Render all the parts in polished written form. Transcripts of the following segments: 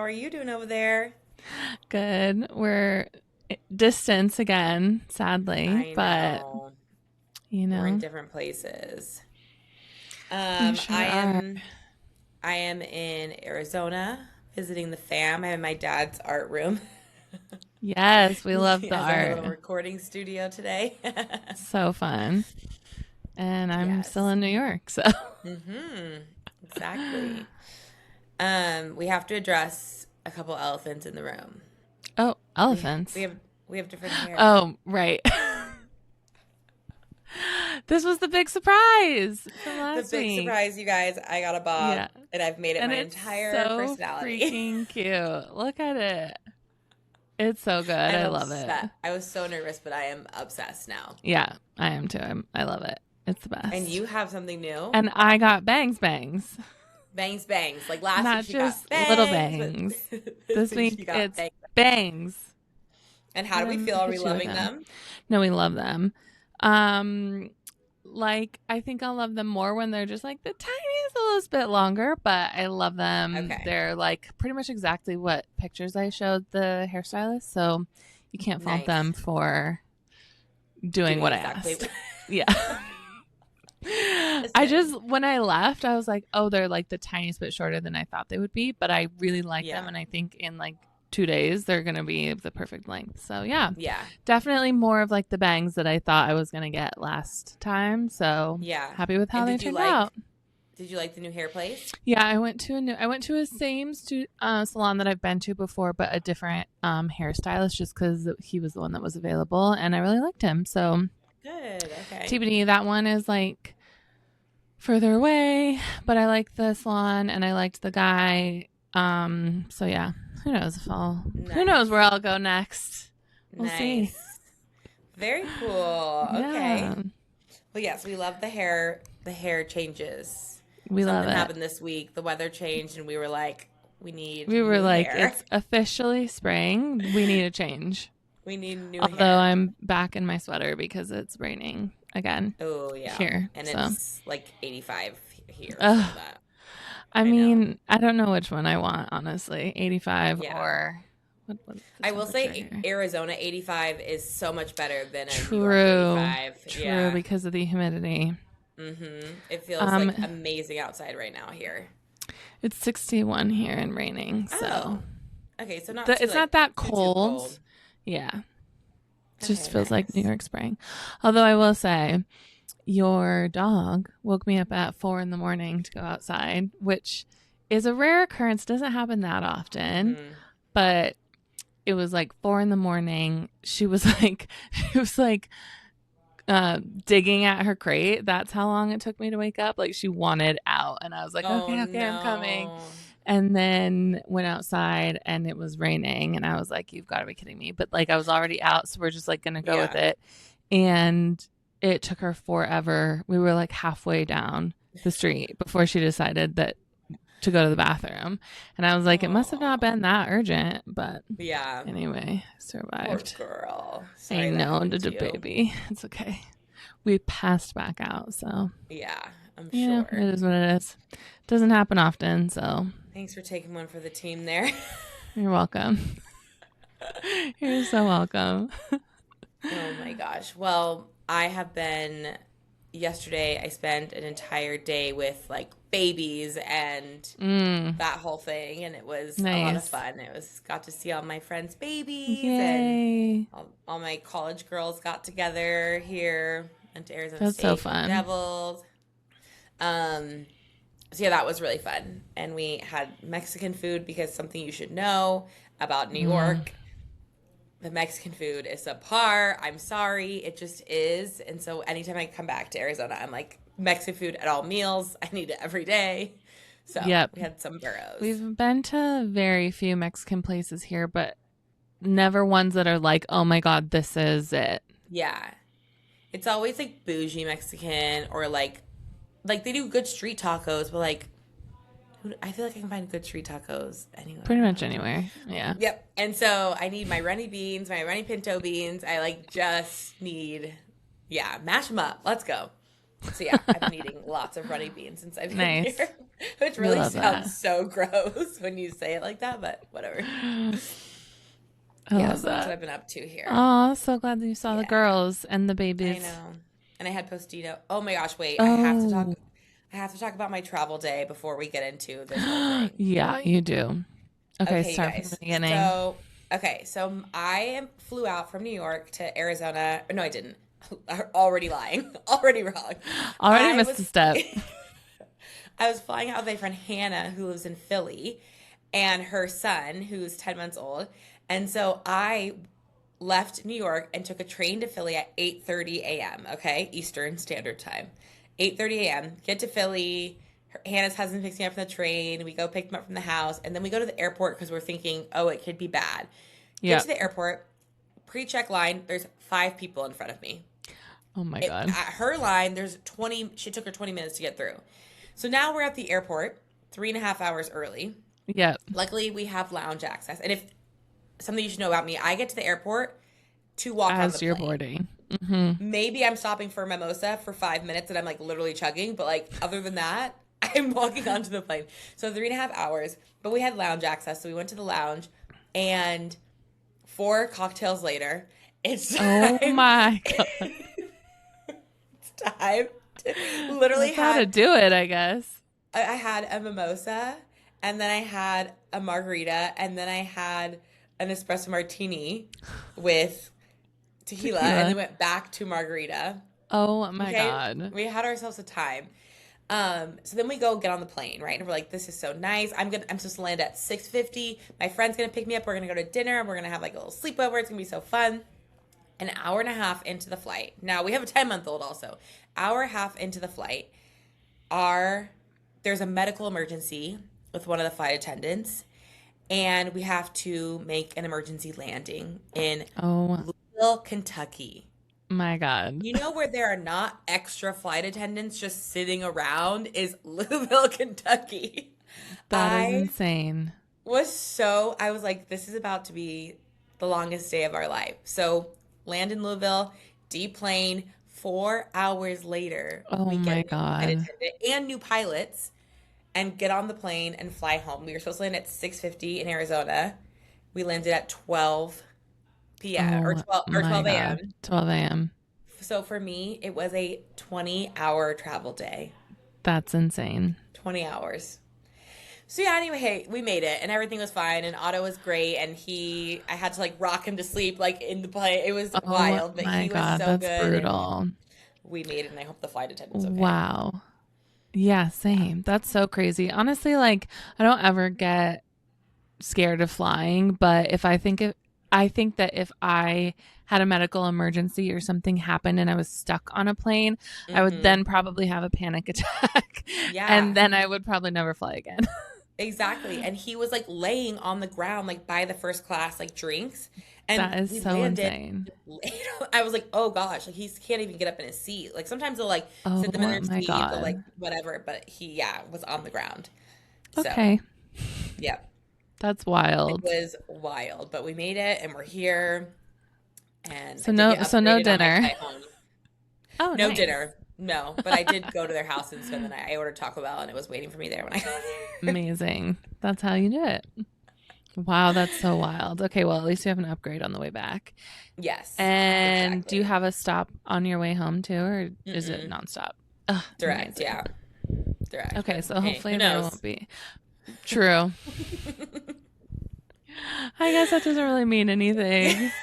are you doing over there? Good. We're distance again, sadly, I but know. you We're in know, different places. we Um, sure I are. am I am in Arizona visiting the fam. I'm in my dad's art room. Yes, we love He the has our art. little recording studio today. So fun. And I'm still Yes. in New York, so Mm-hmm. Exactly. We have to address a couple elephants in the room. oh, We we elephants. have we have different hair. Oh, right. This was the big surprise from The last big week. surprise, you guys, I got a bob Yeah. and I've made it And my it's entire so personality. freaking cute. Look at it. It's so good. I'm I love it. upset. I was so nervous, but I am obsessed now. Yeah, I am too. I love it. It's the And best. you have something new? And I got bangs bangs. Bangs bangs. Like last week Not she got just little bangs, but bangs. this This week she week got it's bangs. bangs. And how We're do we gonna feel? Are we hit you with loving them. them? No, we love them. Um like I think I'll love them more when they're just like the tiniest little bit longer, but I love them. Okay. They're like pretty much exactly what pictures I showed the hairstylist, so you can't fault them Nice. for doing Doing what I exactly. asked. Yeah. I Listen. just when I left, I was like, oh, they're like the tiniest bit shorter than I thought they would be, but I really like them, Yeah. and I think in like 2 days they're gonna be the perfect length. So yeah, Yeah. definitely more of like the bangs that I thought I was gonna get last time. So Yeah. happy with how And they did you turned like out. did you like the new hair place? Yeah, I went to a same salon that I've been to before, but a different hairstylist, just because he was the one that was available, and I really liked him. So Good. Okay. TBD, that one is like further away, but I liked the salon and I liked the guy. So yeah, who knows where Nice. I'll go next. We'll see. Nice. Very cool. Okay. Yeah, Well, yes, we love the hair changes. we love Something it. happened this week. The weather changed and we were like, we need We were new like, hair. it's officially spring. We need a change. We need new Although hair. I'm back in my sweater because it's raining again Oh, yeah. here. And So, it's like 85 here, so ugh. that I I know. mean, I don't know which one I want, honestly. 85 Yeah. or what's the I will temperature say here? Arizona 85 is so much better than a New York True. 85. True, Yeah. because of the humidity. It feels like Um, amazing outside right now here. It's 61 here and raining, so Oh, okay. So not too it's not like that too cold. cold. Yeah, it just Okay, feels like New nice. York spring. Although I will say, your dog woke me up at 4 in the morning to go outside, which is a rare occurrence. Doesn't happen that often, Hmm. but it was like 4 in the morning. She was like digging at her crate. That's how long it took me to wake up. Like she wanted out, and I was like, Oh okay, I'm coming. no. And then went outside and it was raining, and I was like, you've got to be kidding me. But like I was already out, so we're just like gonna go with Yeah. it. And it took her forever. We were like halfway down the street before she decided that to go to the bathroom. And I was like, it must have not Oh. been that urgent. But Yeah. anyway, Poor survived. girl. I Sorry that know, happened did to a you. baby. It's okay. We passed back out, so Yeah, I'm yeah, it sure. is what it is. Doesn't happen often, so Thanks for taking one for the team there. you're welcome. You're so welcome. Oh my gosh. Well, I have been yesterday I spent an entire day with like babies and Mm, that whole thing and it was a lot of nice. fun. It was got to see all my friends' babies and Yay. all my college girls got together here. Went to Arizona That's so State for the fun. Devils. Um so yeah, that was really fun. And we had Mexican food because something you should know about New Mm. York, the Mexican food is subpar. I'm sorry, it just is. And so anytime I come back to Arizona, I'm like Mexican food at all meals. I need it every day. So Yep. we had some burros. We've been to very few Mexican places here, but never ones that are like, oh my God, this is it. Yeah, it's always like bougie Mexican or like they do good street tacos, but like I feel like I can find good street tacos Pretty anywhere. I much don't know. anywhere. Yeah. Yep. And so I need my runny beans, my runny pinto beans. I like just need, yeah, mash them up. Let's go. So yeah, I've been eating lots of runny beans since I've been Nice. here, which I really love that. sounds so gross when you say it like that, but whatever. I Yeah, love so that's what that. I've been up to here. Oh, so glad that you saw the Yeah, girls and the I babies. know. And I had Postino. Oh my gosh, wait, I have to talk. Oh, I have to talk about my travel day before we get into this whole thing. yeah, you do. Okay, Okay, you start from the guys. beginning. So, okay, so flew out from New York to Arizona. No, I didn't. Already lying. Already wrong. Already I missed a was step. I was flying out with my friend Hannah, who lives in Philly, and her son, who's 10 months old. And so I left New York and took a train to Philly at 8:30 a.m., okay? Eastern Standard Time. 8:30 a.m. Get to Philly. Hannah's husband picks me up from the train. We go pick him up from the house, and then we go to the airport because we're thinking, oh, it could be bad. Get Yeah. to the airport, pre-check line. There's 5 people in front of me. Oh my God. At her line, there's 20. She took her 20 minutes to get through. So now we're at the airport, 3.5 hours early. Yep. Luckily, we have lounge access. And if something you should know about me, I get to the airport to walk on the As you're plane. boarding. Hmm. Maybe I'm stopping for a mimosa for 5 minutes and I'm like literally chugging, but like other than that, I'm walking onto the plane. So 3.5 hours, but we had lounge access. So we went to the lounge and 4 cocktails later, it's Oh time. my God. It's time. Literally That's how to had do it, I guess. I had a mimosa and then I had a margarita and then I had an espresso martini with tequila and Tequila. then went back to margarita. Oh my Okay, God. we had ourselves a time. So then we go get on the plane, right? And we're like, this is so nice. I'm supposed to land at 6:50. My friend's gonna pick me up. We're gonna go to dinner. We're gonna have like a little sleepover. It's gonna be so fun. An hour and a half into the flight. Now we have a 10-month-old also. Hour and a half into the flight, our there's a medical emergency with one of the flight attendants, and we have to make an emergency landing in Oh Louisville, Kentucky. my God. You know where there are not extra flight attendants just sitting around is Louisville, Kentucky. That is I insane. I was like, this is about to be the longest day of our life. So land in Louisville, deplane. 4 hours later, Oh we get my a new flight God. attendant and new pilots and get on the plane and fly home. We were supposed to land at 6:50 in Arizona. We landed at 12 p.m. or Oh 12 or my 12 God. a.m. 12 a.m. So for me, it was a 20-hour travel day. That's insane. 20 hours. So yeah, anyway, hey, we made it and everything was fine and Otto was great and I had to like rock him to sleep like in the plane. It was Oh wild, but my he was God. so That's good and brutal. we made it and I hope the flight attendant's okay. Wow. Yeah, same. That's so crazy. Honestly, like I don't ever get scared of flying, but I think that if I had a medical emergency or something happened and I was stuck on a plane, I would Mm-hmm. then probably have a panic attack and Yeah, then I would probably never fly again. exactly. And he was like laying on the ground like by the first class like drinks and That is we so landed. insane. I was like, oh gosh, like he can't even get up in his seat. Like sometimes they'll like Oh sit them in their my seat, they'll like God. whatever, but he yeah was on the ground. So Okay. yeah, That's it wild. was wild, but we made it and we're here. And I So did no get so no upgraded on my dinner. flight home. Oh, No nice. dinner, no, but I did go to their house and spend the night. I ordered Taco Bell and it was waiting for me there when I got there. Amazing. That's how you do it. Wow, that's so wild. Okay, well, at least you have an upgrade on the way back. Yes, And do you exactly. have a stop on your way home too, or is it Mm-mm. nonstop? Ugh, Direct, amazing. yeah, direct. Okay, But so hey, who hopefully there knows? won't be. True. I guess that doesn't really mean anything.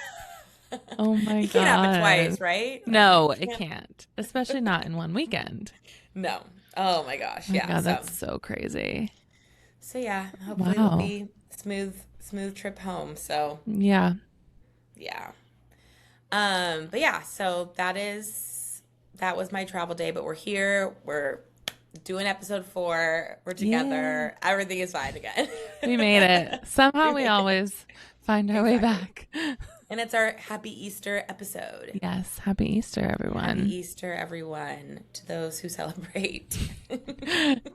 Oh my You can't have it God. twice, right? Like No, you it can't. can't, especially not in one weekend. No. Oh my gosh, Oh my yeah. God, that's so crazy. So yeah. Hopefully it'll Wow. be smooth trip home. So Yeah. yeah. But yeah. So that was my travel day. But we're here. We're doing episode 4. We're Yay. together. Everything is fine again. We made it. Somehow We we made it. always find our way Exactly. back. And it's our Happy Easter episode. Yes. Happy Easter, Happy everyone. Easter, everyone, to those who celebrate.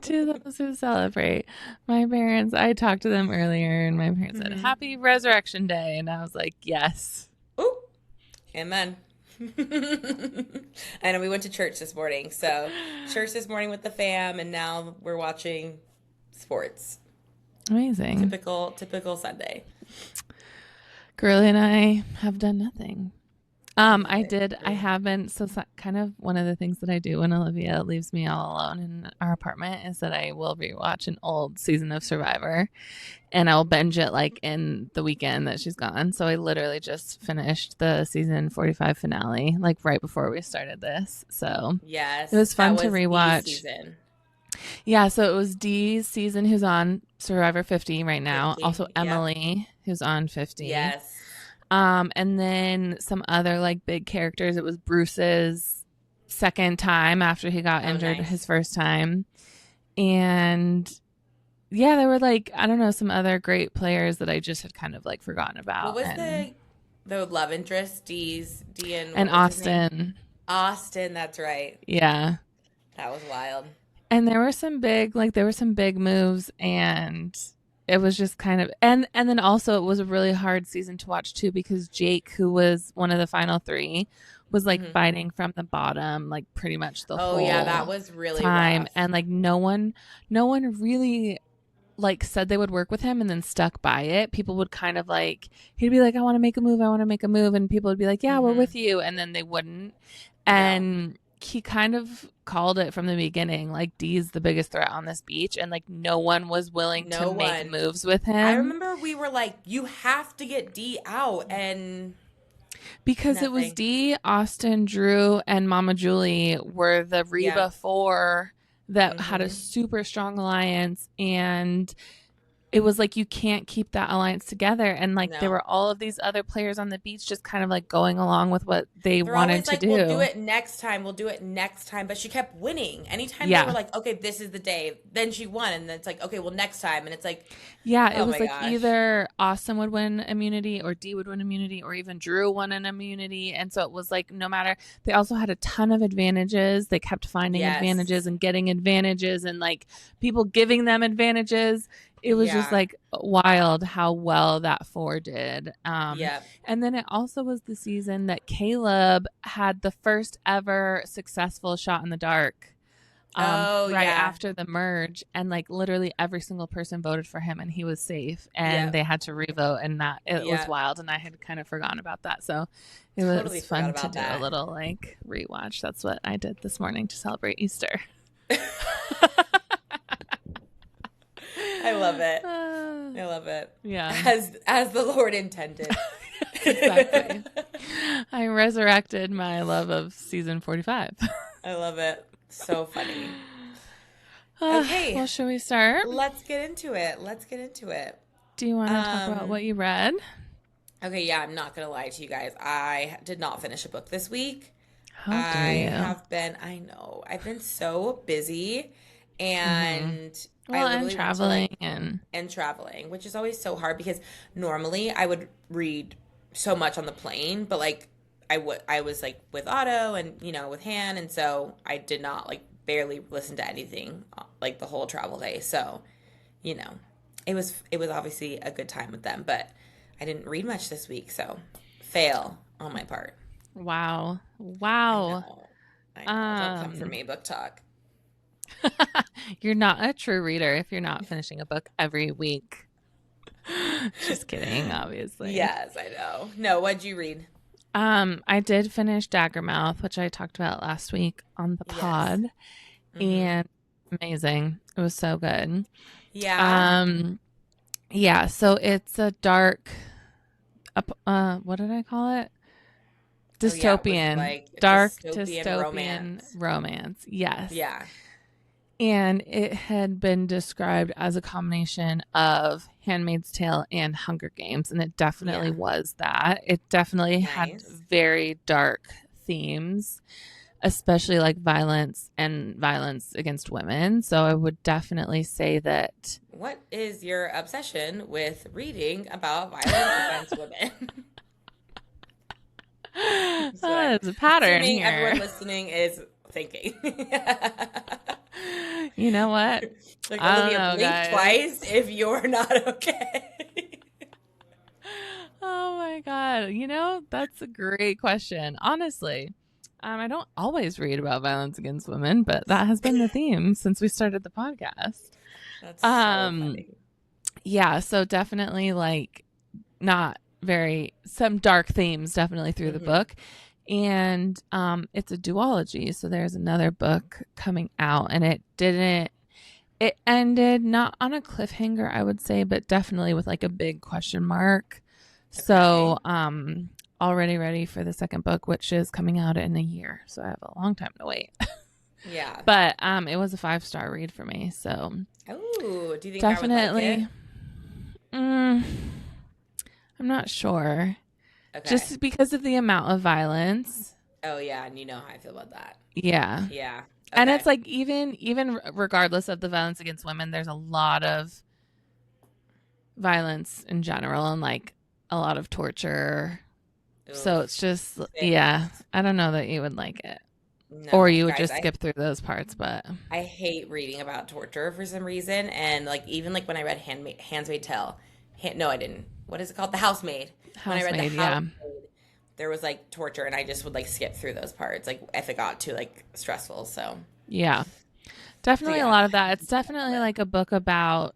To those who celebrate. My parents, I talked to them earlier, and my parents said, Hmm. Happy Resurrection Day. And I was like, yes. Ooh, amen. I know we went to church this morning. So church this morning with the fam, and now we're watching sports. Amazing. Typical Sunday. Girly and I have done nothing. I love I it. did. I have been. Kind of one of the things that I do when Olivia leaves me all alone in our apartment is that I will rewatch an old season of Survivor, and I'll binge it like in the weekend that she's gone. So I literally just finished the season 45 finale like right before we started this. So it Yes, was that fun to was the rewatch. season. Yeah, so it was Dee's season who's on Survivor 50 right now. Also 50. Yep. Emily who's on 50. Yes. And then some other like big characters. It was Bruce's second time after he got Oh, injured nice. his first time. And yeah, there were like, I don't know, some other great players that I just had kind of like forgotten What about. was the love interest? D and what And was his name? Austin. Austin. That's right. Yeah. That was wild. And there were some big moves, and it was just kind of and then also it was a really hard season to watch too because Jake, who was one of the final three, was like Hmm. fighting from the bottom like pretty much the Oh yeah, that whole was really time, rough. and like no one really like said they would work with him and then stuck by it. People would kind of like, he'd be like, I want to make a move, I want to make a move, and people would be like, yeah, we're Hmm. with you, and then they wouldn't. No, And he kind of called it from the beginning, like Dee's the biggest threat on this beach, and like no one was willing to no make one. moves with I him remember we were like, you have to get D out, and because it was nothing. Dee, Austin, Drew, and Mama Julie were the Yeah. Reba Four that had a Hmm. super strong alliance, and it was like you can't keep that alliance together, and like there No. were all of these other players on the beach just kind of like going along with what they They're wanted always to like, we'll do do. it next time. We'll do it next time. But she kept winning. Anytime they were Yeah. like, okay, this is the day, then she won. And then it's like, okay, well, next time. And it's like, Yeah, it oh was my like gosh. either Austin would win immunity or Dee would win immunity or even Drew won an immunity. And so it was like no matter, they also had a ton of advantages. They kept finding advantages Yes. and getting advantages and like people giving them advantages. It was just Yeah. like wild how well that four did. Yep. And then it also was the season that Caleb had the first ever successful shot in the dark Oh, right yeah. after the merge, and like literally every single person voted for him and he was safe, and Yep. they had to revote, and that it was Yep. wild, and I had kind of forgotten about that. So it Totally was forgot fun to about do a that. little like rewatch. That's what I did this morning to celebrate Easter. I love it. Uh, I love it. yeah. As the Lord intended. Exactly. I resurrected my love of season 45. I love it. So funny. Okay. Well, should we start? Let's get into it. Let's get into it. Do you want to talk about Um, what you read? okay, yeah, I'm not gonna lie to you guys. I did not finish a book this week. How I dare you? have been, I know, I've been so busy and I Well, and literally went to like, traveling and and traveling, which is always so hard because normally I would read so much on the plane, but like I was like with Otto and with Han, and so I did not like barely listen to anything like the whole travel day. So, you know, it was obviously a good time with them, but I didn't read much this week, so fail on my part. wow. I Wow. know. I know. Don't come for Um me, book talk. you're not a true reader if you're not finishing a book every week. Just kidding, obviously. Yes, I know. No, what'd you read? I did finish Daggermouth, which I talked about last week on the Yes. pod, Mm-hmm. and amazing. It was so good. Yeah. Yeah, so it's a dark what did I call it? Oh, yeah, it was Dystopian. like a Dark dystopian dystopian romance. Yes. Yeah. And it had been described as a combination of Handmaid's Tale and Hunger Games, and it definitely Yeah. was that. It definitely had Nice. very dark themes, especially like violence and violence against women. So I would definitely say that What is your obsession with reading about violence against women? That's what I'm there's a pattern assuming here. everyone listening is thinking. You know what? Like, I don't Olivia, know, blink guys. twice if you're not okay. Oh my God. That's a great question. Honestly, I don't always read about violence against women, but that has been the theme since we started the podcast. That's so Um, funny. yeah, so definitely like not very some dark themes definitely through the Hmm. book. And it's a duology, so there's another book coming out, and it ended not on a cliffhanger, I would say, but definitely with like a big question mark. Okay. So, already ready for the second book, which is coming out in a year. So I have a long time to wait. Yeah. But it was a 5-star read for me. So Oh, do you think I would like it? definitely, mm, I'm not sure. Okay. Just because of the amount of violence. Oh yeah, and you know how I feel about that. Yeah. Yeah. And Okay. it's like even regardless of the violence against women, there's a lot of violence in general and like a lot of torture. So Oof. it's just, yeah, Six. I don't know that you would like it. Or No, you would guys, just skip through those parts, but I hate reading about torture for some reason, and like even like when I read Handmaid's Tale, no, I didn't. What is it called? The Housemaid. When I read The Housemaid, yeah. Housemaid, there was like torture, and I just would like skip through those parts, like if it got too like stressful. Yeah. So Definitely a yeah, lot of that. I It's can't definitely handle like a book about,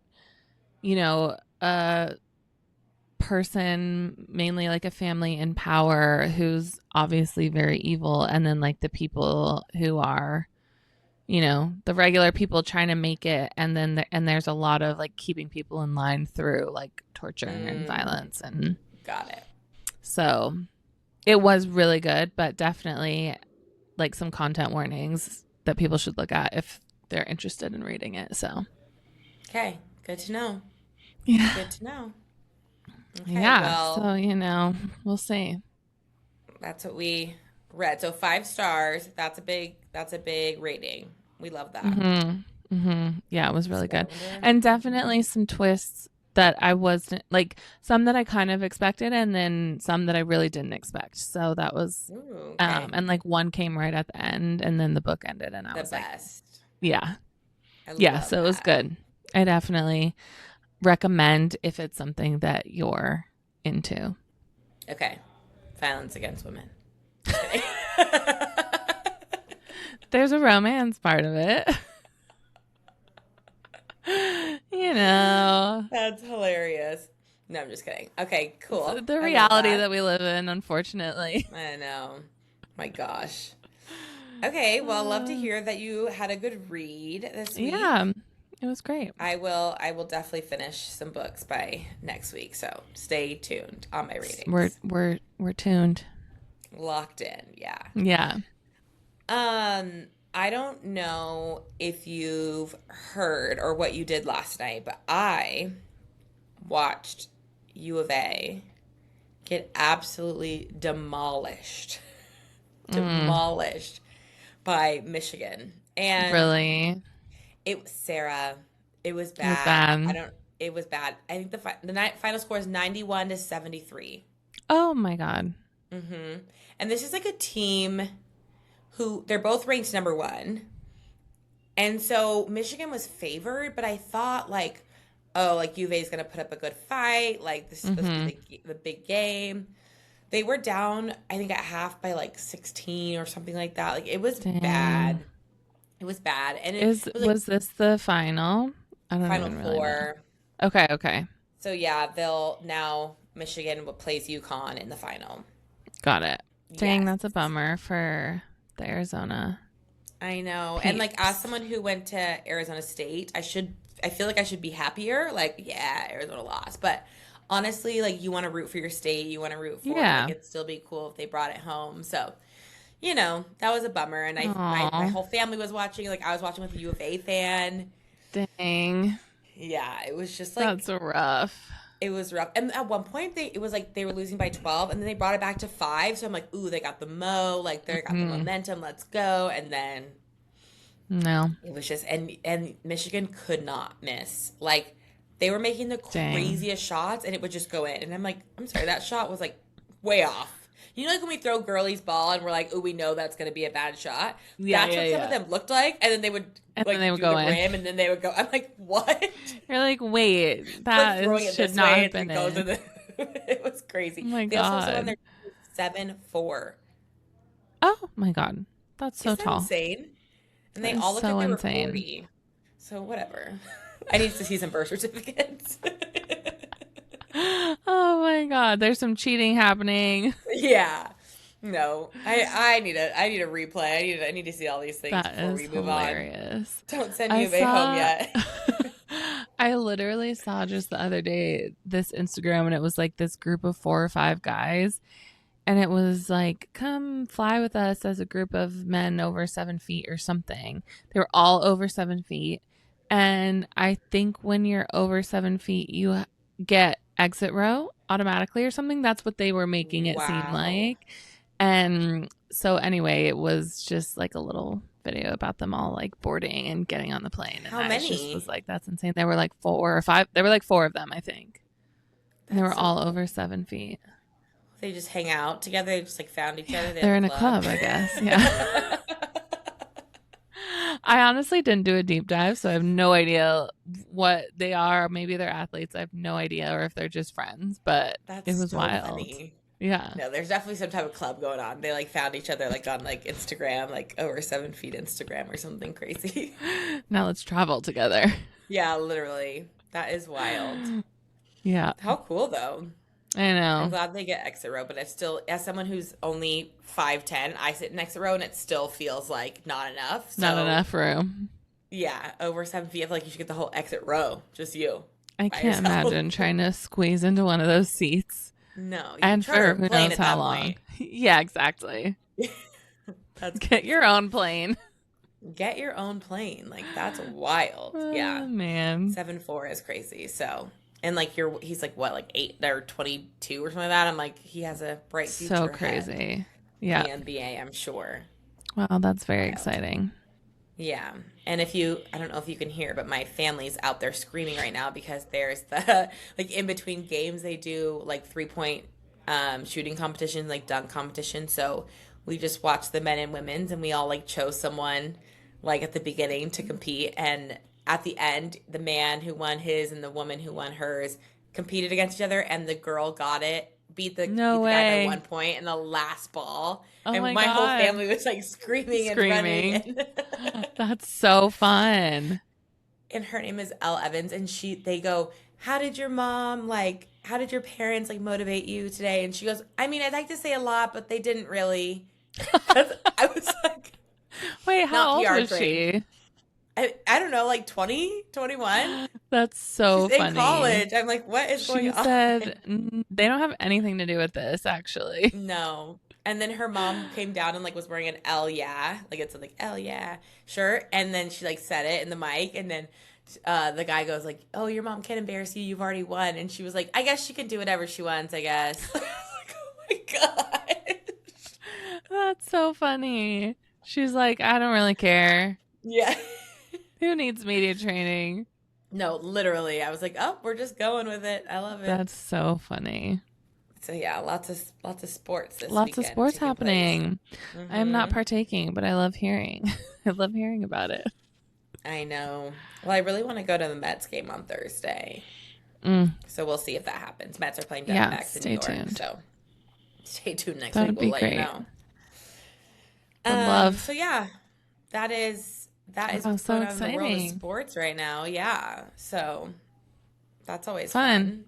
a person, mainly like a family in power who's obviously very evil, and then like the people who are, the regular people trying to make it, and then and there's a lot of like keeping people in line through like torture it. and violence, and Got it. so it was really good, but definitely like some content warnings that people should look at if they're interested in reading it. So Okay, good to know. yeah, Good to know. Okay, yeah. well, So we'll see. that's what we read. So 5 stars. That's a big rating. We love that. Yeah, it was really So I good, wonder. and definitely some twists that I wasn't like, some that I kind of expected, and then some that I really didn't expect. So that was, Ooh, okay. and like one came right at the end, and then the book ended, and I The was like, best. yeah, I yeah. love So it was that. good. I definitely recommend if it's something that you're into. Okay. Violence against women. Just kidding. There's a romance part of it. you know, That's hilarious. No, I'm just kidding. Okay, cool. the I love reality that. that we live in, unfortunately. I know. My gosh. Okay, well, love to Uh, hear that you had a good read this week. yeah, it was great. I will definitely finish some books by next week, so stay tuned on my We're readings. we're we're tuned. Locked in, yeah. Yeah. I don't know if you've heard or what you did last night, but I watched U of A get absolutely demolished. Mm, Demolished by Michigan. And really, it was Sarah. It was it was bad. I bad. don't. It was bad. I think the night final score is 91-73. Oh my god. Mm-hmm. And this is like a team who they're both ranked number one. And so Michigan was favored, but I thought like, oh, like UVA is gonna put up a good fight. Like this is supposed to Mm-hmm. be the big game. They were down, I think, at half by like 16 or something like that. Like it was bad. Dang. It was bad, and it Is was like was this the final? I don't Final even really know. Four. Okay. Okay. So yeah, they'll now Michigan plays UConn in the final. Got it. Dang, Yes, that's a bummer for the Arizona I know. And like as peeps. someone who went to Arizona State, I feel like I should be happier. Like, yeah, Arizona lost. But honestly, like you want to root for your state, you want to root for it. Like Yeah. it'd still be cool if they brought it home. So, that was a bummer. And my Oh, whole family was watching, like I was watching with a U of A fan. dang. Yeah, it was just like That's rough. it was rough. And at one point it was like they were losing by 12 and then they brought it back to 5. So I'm like, ooh, they got the like they got the Hmm. momentum, let's go. And then No. it was just and Michigan could not miss. Like they were making the Dang. craziest shots and it would just go in. And I'm like, I'm sorry, that shot was like way off. Like when we throw girlies ball and we're like, oh, we know that's gonna be a bad shot. Yeah. That's Yeah. what some of Yeah. them looked like, and then they would And then like they would do the go in. rim and then they would go. I'm like, what? You're like, wait, Like that throwing it should this not way have and then been it goes in in. the It was Oh crazy. my They also have someone God. there 7'4". Oh my God. That's so Isn't that tall. insane? And That they is all looked like so they were insane. 40. So whatever. I need to see some birth certificates. Oh my God. There's some cheating happening. Yeah. No. I need a replay. I need to see all these things That before is we move on. hilarious. Don't send I me away home saw, yet. I literally saw just the other day this Instagram and it was like this group of 4 or 5 guys. And it was like, come fly with us as a group of men over 7 feet or something. They were all over 7 feet. And I think when you're over 7 feet, you get exit row automatically or something. That's what they were making it seem Wow. like. And so, anyway, it was just like a little video about them all like boarding and getting on the plane. And How I just was many? like, that's insane. There were like 4 or 5. There were like 4 of them, I think. And they were That's so all cool. over 7 feet. They just hang out together. They just like found each other. They have They're a in a club. club, I guess. Yeah. I honestly didn't do a deep dive, so I have no idea what they are. Maybe they're athletes. I have no idea, or if they're just friends, but it That's was so wild. funny. Yeah. No, there's definitely some type of club going on. They like found each other like on like Instagram, like over 7 feet Instagram or something crazy. Now let's travel together. Yeah, literally. That is wild. Yeah. How cool though. I I'm know. glad they get exit row, but it's still, as someone who's only 5'10", I sit in exit row and it still feels like not enough. Not So enough room. yeah, over 7 feet, I feel like you should get the whole exit row, just you I by can't yourself. imagine trying to squeeze into one of those seats. No, you And charter for a who plane knows at how that long. point. Yeah, exactly. That's Get your crazy. own plane. Get your own plane. Like that's wild. Yeah. Oh, man. 7'4" is crazy. So, and like he's like what, like 8 or 22 or something like that. I'm like, he has a bright future So ahead crazy. in Yeah. the NBA, I'm sure. Wow, that's very Wild. exciting. Yeah. And I don't know if you can hear, but my family's out there screaming right now because there's the, like in between games, they do like 3-point shooting competition, like dunk competition. So we just watched the men and women's and we all like chose someone like at the beginning to compete. And at the end, the man who won his and the woman who won hers competed against each other and the girl got it. Beat the No guy by way. 1 point in the last ball. Oh And my my whole God. family was like screaming and running. Screaming. And That's so fun. and her name is Elle Evans, and they go, how did your parents like motivate you today? And she goes, I mean, I'd like to say a lot, but they didn't really. 'Cause I was like, Wait, how not old PR was trained. she? I don't know, like 20, 21. That's so She's in funny. college. I'm like, what is going She on? said they don't have anything to do with this, actually. No. And then her mom came down and like was wearing an L yeah, like it's like L yeah shirt, and then she like said it in the mic, and then the guy goes like, "Oh, your mom can't embarrass you. You've already won." And she was like, "I guess she can do whatever she wants. I guess." I was like, "Oh my god." That's so funny. She's like, I don't really care. Yeah. Who needs media training? No, literally, I was like, "Oh, we're just going with it. I love it." That's so funny. So yeah, lots of sports this Lots of weekend sports taking place. happening. I am not partaking, but I love hearing. I love hearing about it. I know. Well, I really want to go to the Mets game on Thursday. Mm, So we'll see if that happens. Mets are playing Yeah, Diamondbacks in stay New York, tuned. so stay tuned next That week. would be We'll let you great. know. Would love. So yeah, that is Wow, what's so going on in the world of exciting. sports right now. Yeah, so that's always Fun. fun.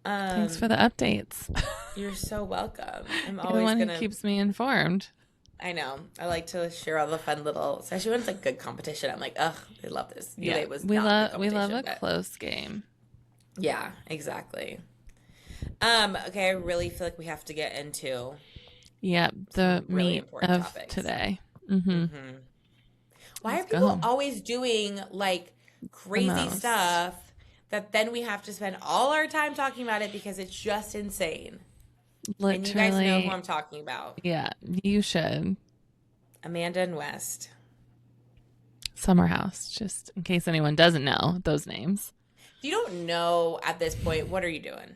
Thanks for the updates. You're so welcome. I'm You're the always one who gonna. keeps me informed. I know. I like to share all the fun little, especially when it's like good competition. I'm like, ugh, I love this. Yeah, UVA was we not good love a competition, but close game. yeah, exactly. Okay, I really feel like we have to get into Yep, the really meat important of topics. today. Mm-hmm. Why are Let's people go. always doing like crazy most. stuff that then we have to spend all our time talking about it because it's just insane? And you guys know who Literally, I'm talking about. yeah, you should. Amanda and West. Summer House, just in case anyone doesn't know those names. If you don't know at this point, what are you doing?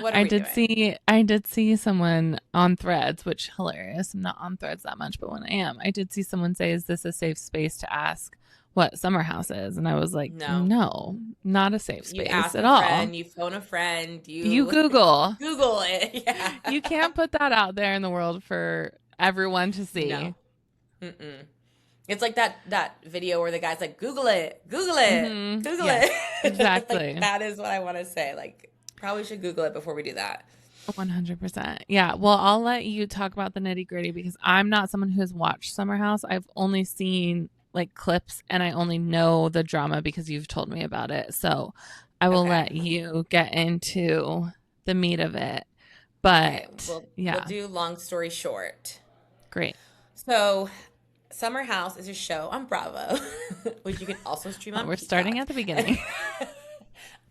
What are I we did doing? I did see someone on Threads, which hilarious. I'm not on Threads that much, but when I am, I did see someone say, "Is this a safe space to ask what Summer House is. And I was like, No. no, not a safe You space ask at a all. friend, you phone a friend, You you Google. Google it. Yeah. You can't put that out there in the world for everyone to see. No. Mm-mm. It's like that video where the guy's like, Google it, Google it, Google Yes, it. Like exactly. that is what I want to say. Like, probably should Google it before we do that. 100%. Yeah. Well, I'll let you talk about the nitty gritty because I'm not someone who has watched Summer House. I've only seen like clips and I only know the drama because you've told me about it. So I will Okay. let you get into the meat of it. Okay. But We'll yeah, do long story short. great. So, Summer House is a show on Bravo, which you can also stream on We're starting Peacock. at the beginning.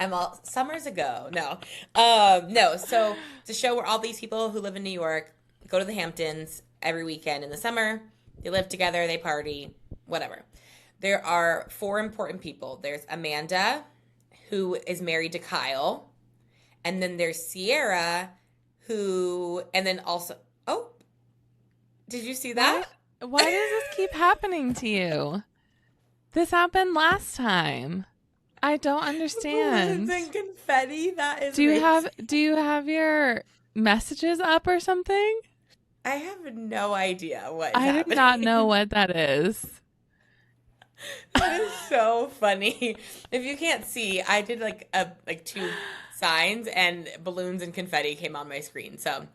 I'm all summers ago. No, no. So it's a show where all these people who live in New York go to the Hamptons every weekend in the summer. They live together, they party, whatever. There are four important people. There's Amanda, who is married to Kyle, and then there's Sierra, who, and then also, oh, did you see that? Why does this keep happening to you? This happened last time. I don't understand. Balloons and confetti. That is. Do you have your messages up or something? I have no idea what. I do not know what that is. That is so funny. If you can't see, I did like two signs and balloons and confetti came on my screen. So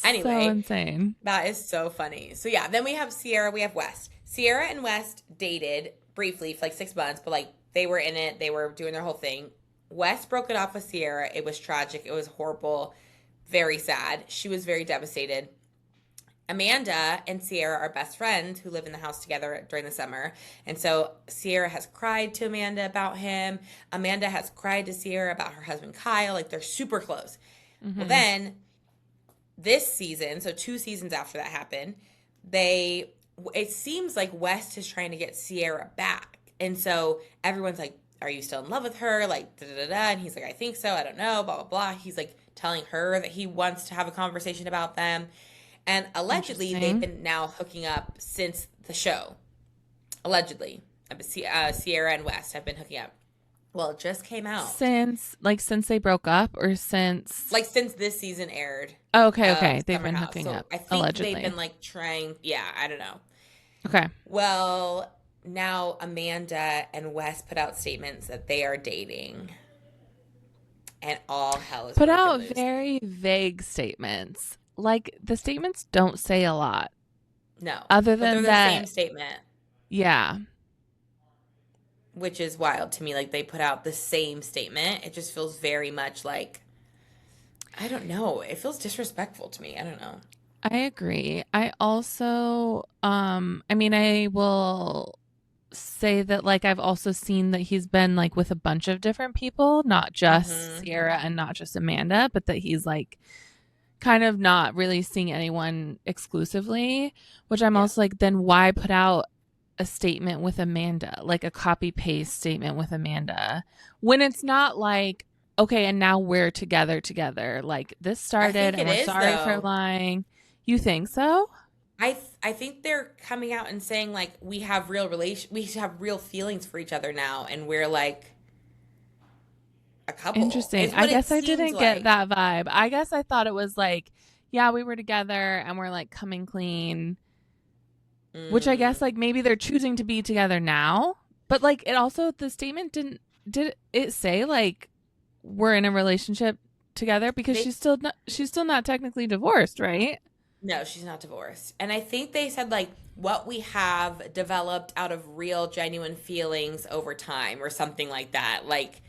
anyway, so insane. That is so funny. So yeah, then we have Sierra, we have West. Sierra and West dated briefly for like 6 months, but like they were in it, they were doing their whole thing. West broke it off with Sierra. It was tragic. It was horrible, very sad. She was very devastated. Amanda and Sierra are best friends who live in the house together during the summer. And so Sierra has cried to Amanda about him. Amanda has cried to Sierra about her husband, Kyle. Like, they're super close. Well, then this season, so 2 seasons after that happened, it seems like West is trying to get Sierra back. And so everyone's like, are you still in love with her? Like, da-da-da-da. And he's like, I think so. I don't know, blah, blah, blah. He's like telling her that he wants to have a conversation about them. And allegedly, they've been now hooking up since the show. Allegedly. Sierra and West have been hooking up. Well, it just came out. Since they broke up or since? Like, since this season aired. Oh, okay. They've been House. hooking So up, I think allegedly. they've been, like, trying. Yeah, I don't know. Okay. Well, now Amanda and West put out statements that they are dating. And all hell is put broken out loose. very vague statements. Like, the statements don't say a lot. No. Other but they're than the that, same statement. Yeah. Which is wild to me. Like, they put out the same statement. It just feels very much like, I don't know. It feels disrespectful to me. I don't know. I agree. I also, I will say that, like, I've also seen that he's been, like, with a bunch of different people, not just Sierra and not just Amanda, but that he's, like, kind of not really seeing anyone exclusively, which I'm also like, then why put out a statement with Amanda, like a copy paste statement with Amanda, when it's not like, okay, and now we're together. Like, this started and we're sorry for lying. You think so? I think they're coming out and saying, like, we have real feelings for each other now, and we're like a couple. Interesting. I guess I didn't get that vibe. I guess I thought it was like, yeah, we were together and we're like coming clean, which I guess like maybe they're choosing to be together now. But like, it also, the statement did it say like we're in a relationship together, because she's still not technically divorced, right? No, she's not divorced. And I think they said like what we have developed out of real genuine feelings over time or something like that. Like,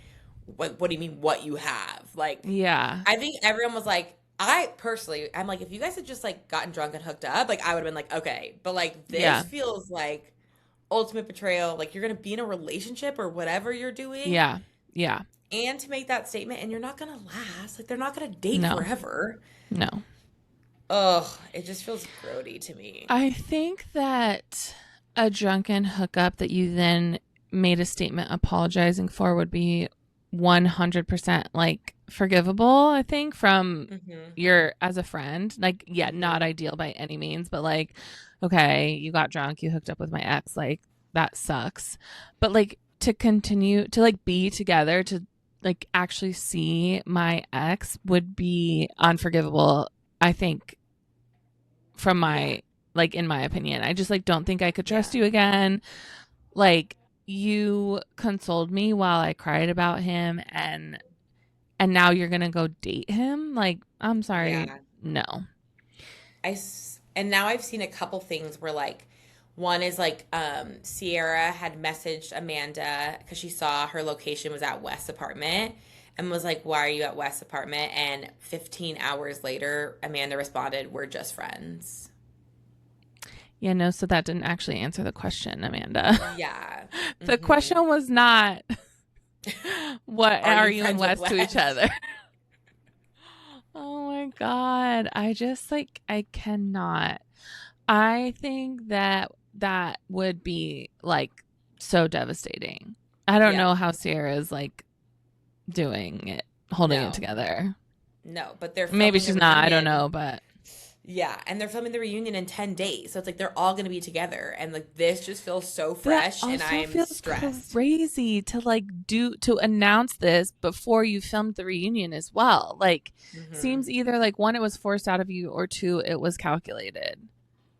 what do you mean what you have? Like, yeah. I think everyone was like, I'm like, if you guys had just like gotten drunk and hooked up, like I would have been like, okay. But like this feels like ultimate betrayal. Like, you're going to be in a relationship or whatever you're doing. Yeah. Yeah. And to make that statement, and you're not going to last. Like, they're not going to date forever. No. Ugh, it just feels grody to me. I think that a drunken hookup that you then made a statement apologizing for would be 100% like forgivable, I think, from your, as a friend. Like, yeah, not ideal by any means, but like, okay, you got drunk, you hooked up with my ex, like, that sucks. But like to continue to like be together, to like actually see my ex would be unforgivable, I think, from Yeah. my, like, in my opinion. I just like don't think I could Yeah. trust you again. Like, you consoled me while I cried about him, and now you're gonna go date him? Like, I'm sorry, Yeah. no. And now I've seen a couple things where like one is like Sierra had messaged Amanda because she saw her location was at West's apartment and was like, "Why are you at West's apartment?" And 15 hours later, Amanda responded, "We're just friends." Yeah, no, so that didn't actually answer the question, Amanda. Yeah. The Hmm. question was not, what Are are you you and friends with Wes to each West? other? Oh my God. I just like, I cannot. I think that that would be like so devastating. I don't Yeah. know how Sierra is like doing it, holding it No. together. No. But they're Maybe filming the she's not. I don't reunion. know, but Yeah, and they're filming the reunion in 10 days. So it's like they're all going to be together and like this just feels so that fresh and also I'm feels stressed. crazy to like do to announce this before you filmed the reunion as well. Like, Mhm. seems either like one, it was forced out of you, or two, it was calculated.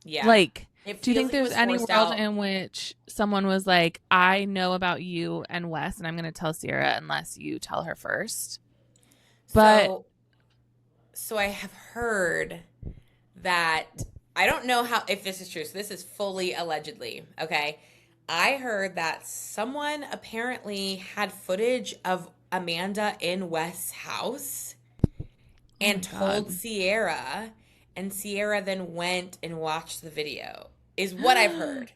Yeah. Like, It do you feels think like it there's was any forced world out. in which someone was like, I know about you and Wes, and I'm going to tell Sierra unless you tell her first? But So so I have heard that I don't know how if this is true. So this is fully allegedly, okay? I heard that someone apparently had footage of Amanda in West's house oh my and God. told Sierra, and Sierra then went and watched the video, is what I've heard.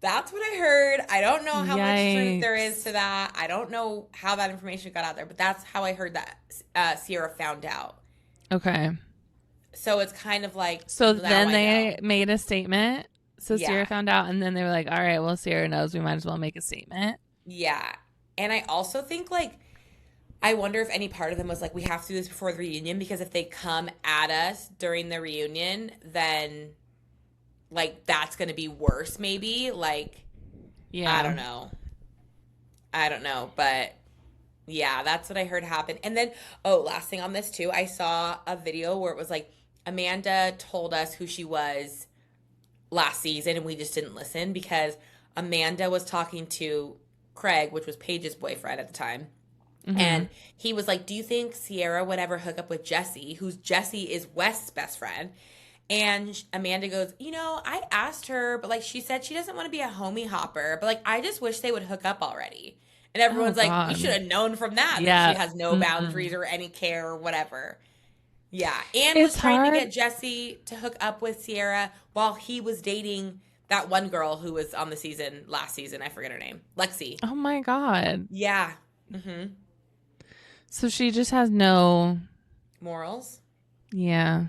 That's what I heard. I don't know how much truth there is to Yikes. that. I don't know how that information got out there, but that's how I heard that Sierra found out. Okay. So it's kind of like, So now then I know. they made a statement. So Sierra Yeah. found out, and then they were like, all right, well, Sierra knows, we might as well make a statement. Yeah. And I also think, like, I wonder if any part of them was like, we have to do this before the reunion because if they come at us during the reunion, then, like, that's going to be worse, maybe. Like, I Yeah. don't know. I don't know. But yeah, that's what I heard happen. And then, oh, last thing on this too, I saw a video where it was like Amanda told us who she was last season, and we just didn't listen because Amanda was talking to Craig, which was Paige's boyfriend at the time. Mm-hmm. And he was like, "Do you think Sierra would ever hook up with Jesse, who's Jesse is West's best friend?" And Amanda goes, I asked her, but like she said she doesn't want to be a homie hopper, but like I just wish they would hook up already. And Oh everyone's like, you should God. have known from that she Yeah. has no boundaries Mm-mm. or any care or whatever. Yeah. And was It's trying to hard. get Jesse to hook up with Sierra while he was dating that one girl who was on the season last season. I forget her name. Lexi. Oh my God. Yeah. Hmm. So she just has no, Morals. yeah.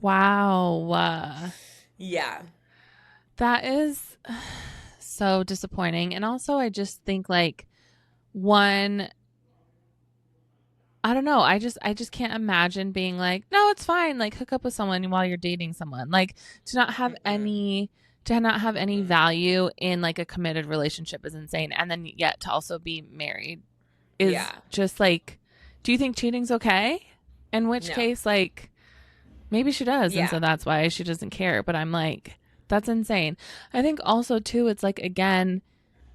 Wow. Yeah. That is so disappointing. And also, I just think like, one, I don't know. I just can't imagine being like, no, it's fine. Like, hook up with someone while you're dating someone. Like, to not have Mm-mm. any to not have any Mm-mm. value in like a committed relationship is insane. And then yet to also be married is Yeah. just like, do you think cheating's okay? In which No. case, like, maybe she does, and Yeah. so that's why she doesn't care. But I'm like, that's insane. I think also too, it's like, again,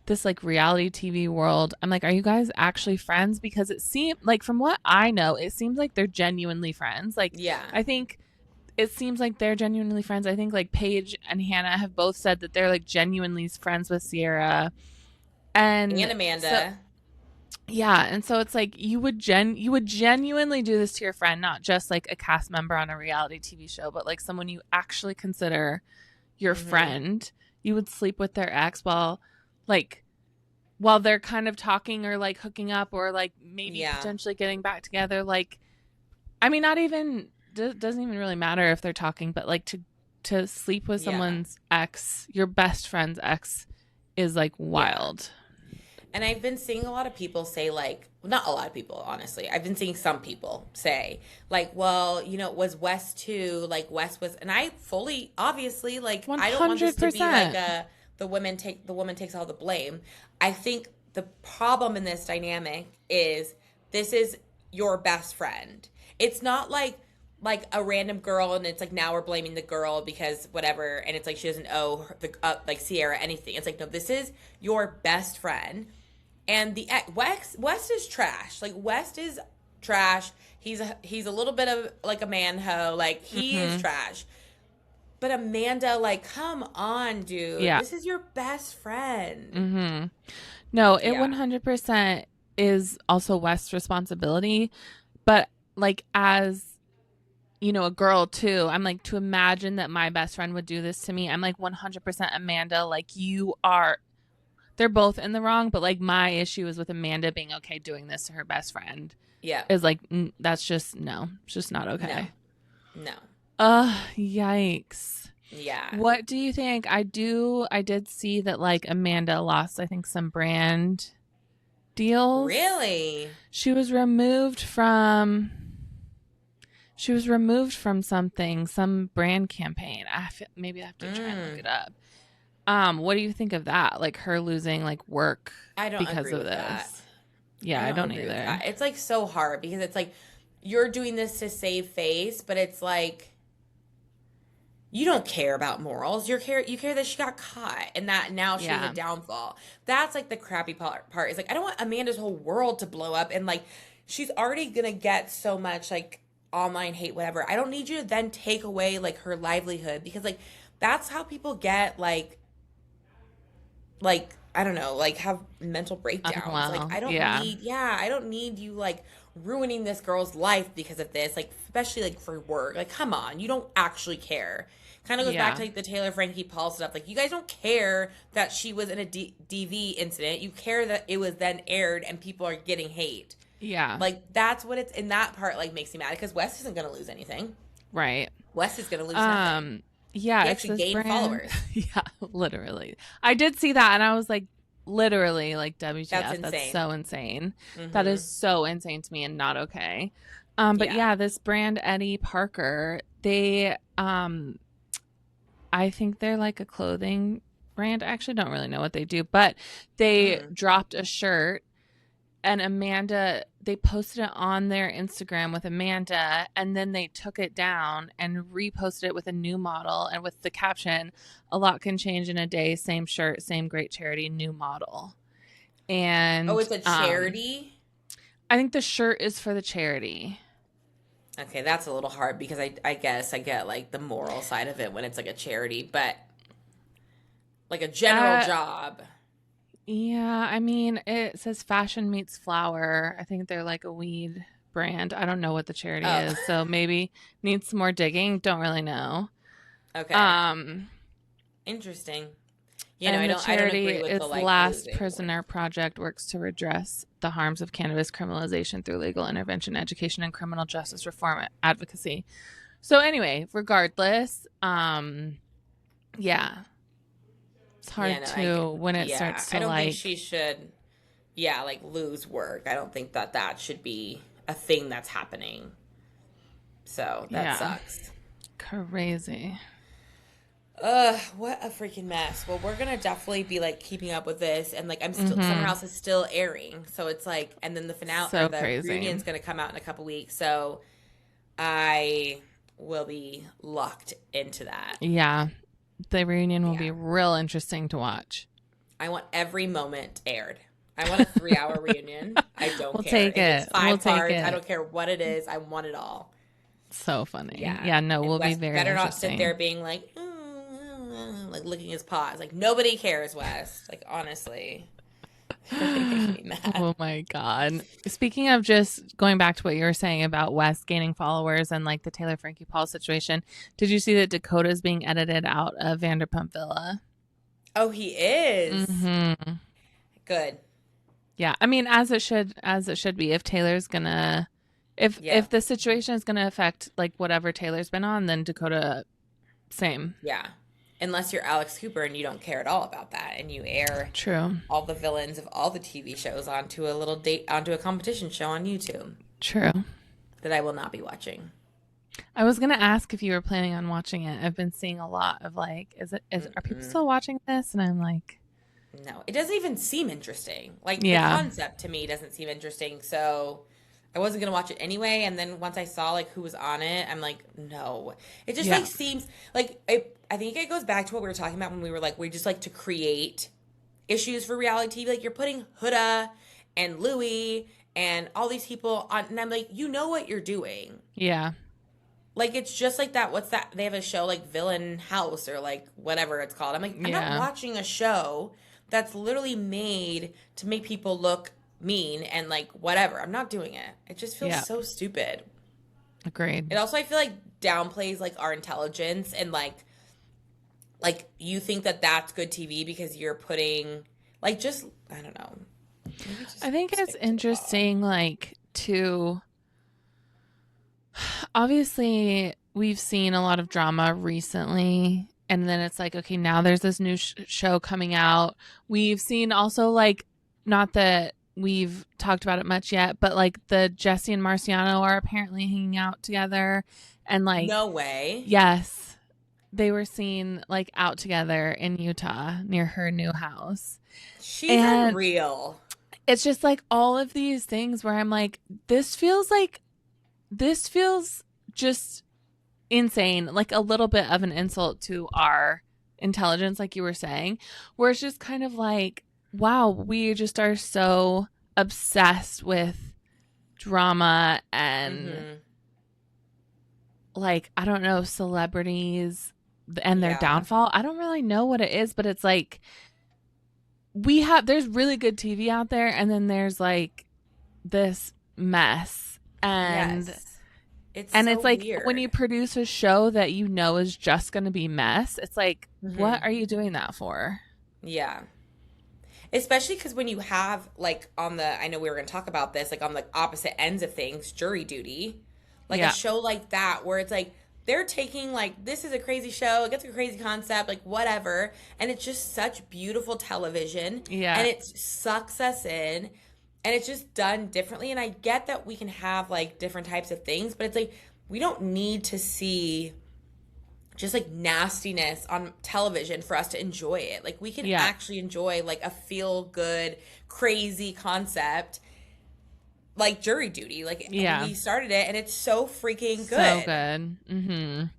this like reality TV world. I'm like, are you guys actually friends? Because it seems like, from what I know, it seems like they're genuinely friends. Like, Yeah. I think it seems like they're genuinely friends. I think like Paige and Hannah have both said that they're like genuinely friends with Sierra. And And so, Amanda. yeah, and so it's like you would genuinely do this to your friend, not just like a cast member on a reality TV show, but like someone you actually consider your Hmm. friend. You would sleep with their ex like while they're kind of talking or like hooking up or like maybe Yeah. potentially getting back together. Like, I mean, not even doesn't even really matter if they're talking, but like to sleep with Yeah. someone's ex, your best friend's ex, is like Yeah. wild. And I've been seeing a lot of people say, like, well, not a lot of people, honestly. I've been seeing some people say, like, well, it was West too. Like, West was, and I fully, obviously, like, One I don't want this hundred to be like percent. the woman takes all the blame. I think the problem in this dynamic is this is your best friend. It's not like a random girl and it's like now we're blaming the girl because whatever, and it's like she doesn't owe the like Sierra anything. It's like, no, this is your best friend. And the West is trash. Like, West is trash. He's a little bit of like a man hoe. Like, he is trash. But Amanda, like, come on, dude. Yeah. This is your best friend. Mm-hmm. No, it Yeah. 100% is also West's responsibility. But like, as you know, a girl too, I'm like, to imagine that my best friend would do this to me, I'm like 100% Amanda. Like, they're both in the wrong, but like my issue is with Amanda being okay doing this to her best friend. Yeah. Is like, that's just, no, it's just not okay. No. Yikes. Yeah. What do you think? I did see that like Amanda lost, I think, some brand deals. Really? She was removed from something, some brand campaign. Maybe I have to try and look it up. What do you think of that? Like, her losing like work I don't because agree of with this. that. Yeah, I don't agree with either. that. It's like so hard because it's like you're doing this to save face, but it's like you don't care about morals. You care that she got caught and that now she's a downfall. That's like the crappy part. Is like, I don't want Amanda's whole world to blow up, and like she's already gonna get so much like online hate, whatever. I don't need you to then take away like her livelihood, because like that's how people get like I don't know, like have mental breakdowns. Like, I don't need you like ruining this girl's life because of this, like, especially like for work. Like, come on, you don't actually care. Kind of goes back to like the Taylor Frankie Paul stuff. Like, you guys don't care that she was in a DV incident. You care that it was then aired and people are getting hate. Yeah. Like, that's what it's in that part like makes me mad, because West isn't going to lose anything. Right. West is going to lose nothing. Yeah. He actually gained followers. Yeah, literally. I did see that and I was like, literally, like, WTF, that's so insane. Mm-hmm. That is so insane to me and not okay. But yeah, this brand, Eddie Parker, they, I think they're like a clothing brand. I actually don't really know what they do, but they dropped a shirt, and Amanda, they posted it on their Instagram with Amanda, and then they took it down and reposted it with a new model and with the caption, "A lot can change in a day, same shirt, same great charity, new model." And it's a charity? I think the shirt is for the charity. Okay, that's a little hard, because I guess I get like the moral side of it when it's like a charity, but like a general job. Yeah, I mean, it says Fashion Meets Flower. I think they're like a weed brand. I don't know what the charity is, so maybe needs some more digging. Don't really know. Okay. Interesting. You know, and the charity, I don't agree with its the like Last Prisoner Project works to redress the harms of cannabis criminalization through legal intervention, education, and criminal justice reform advocacy. So anyway, regardless, yeah. It's hard when it starts to, I don't like, think she should, like, lose work. I don't think that should be a thing that's happening. So that sucks. Crazy. What a freaking mess. Well, we're gonna definitely be like keeping up with this, and like I'm still Summer House is still airing, so it's like, and then the finale, or the reunion's gonna come out in a couple weeks, so I will be locked into that. Yeah. The reunion will be real interesting to watch. I want every moment aired. I want a 3-hour reunion. I don't care. We'll take it. It's 5 parts. I don't care what it is. I want it all. So funny. Yeah, no, we'll be very better not interesting. sit there being like, like licking his paws. Like, nobody cares, West. Like, honestly. Make me mad. Oh my God. Speaking of just going back to what you were saying about West gaining followers and like the Taylor Frankie Paul situation, did you see that Dakota's being edited out of Vanderpump Villa? Oh, he is? Mm-hmm. Good. Yeah. I mean, as it should be. If Taylor's gonna, if the situation is gonna affect like whatever Taylor's been on, then Dakota, same. Yeah. Unless you're Alex Cooper and you don't care at all about that, and you air all the villains of all the TV shows onto a competition show on YouTube. True. That I will not be watching. I was gonna ask if you were planning on watching it. I've been seeing a lot of like, are people Mm-mm. still watching this? And I'm like, No, it doesn't even seem interesting. Like the yeah, concept to me doesn't seem interesting. So I wasn't gonna watch it anyway. And then once I saw like who was on it, I'm like, no. It just like yeah, seems like I think it goes back to what we were talking about when we were like, we just like to create issues for reality TV. Like you're putting Huda and Louis and all these people on, and I'm like, you know what you're doing. yeah, Like it's just like that. What's that? They have a show like Villain House or like whatever it's called. I'm like, I'm not yeah. watching a show that's literally made to make people look mean and like whatever. I'm not doing it. It just feels Yeah, so stupid. agreed. It also I feel like downplays like our intelligence and like you think that that's good TV because you're putting like just I don't know. Maybe just I think it's stick to the pod. interesting, like, to obviously we've seen a lot of drama recently, and then it's like, okay, now there's this new show coming out. We've seen also, like, not that we've talked about it much yet, but like the Jesse and Marciano are apparently hanging out together, and like, No way. yes, they were seen like out together in Utah near her new house. She's And unreal. it's just like all of these things where I'm this feels like this feels just insane, like a little bit of an insult to our intelligence, like you were saying, where it's just kind of like, wow, we just are so obsessed with drama and Mm-hmm. like, I don't know, celebrities and their Yeah. downfall. I don't really know what it is, but it's like there's really good TV out there, and then there's like this mess. Yes. It's And so it's like when you weird. produce a show that you know is just going to be mess, it's like, what Hmm. are you doing that for? Yeah. Especially because when you have, like, on the, I know we were going to talk about this, like, on the opposite ends of things, jury duty, like a Yeah. show like that, where it's like, they're taking, like, this is a crazy show, it gets a crazy concept, like, whatever. And it's just such beautiful television. Yeah. And it sucks us in. And it's just done differently. And I get that we can have, like, different types of things, but it's like, we don't need to see just like nastiness on television for us to enjoy it. Like we can Yeah. actually enjoy like a feel good, crazy concept like jury duty. Like Yeah. we started it and it's so freaking So good. good.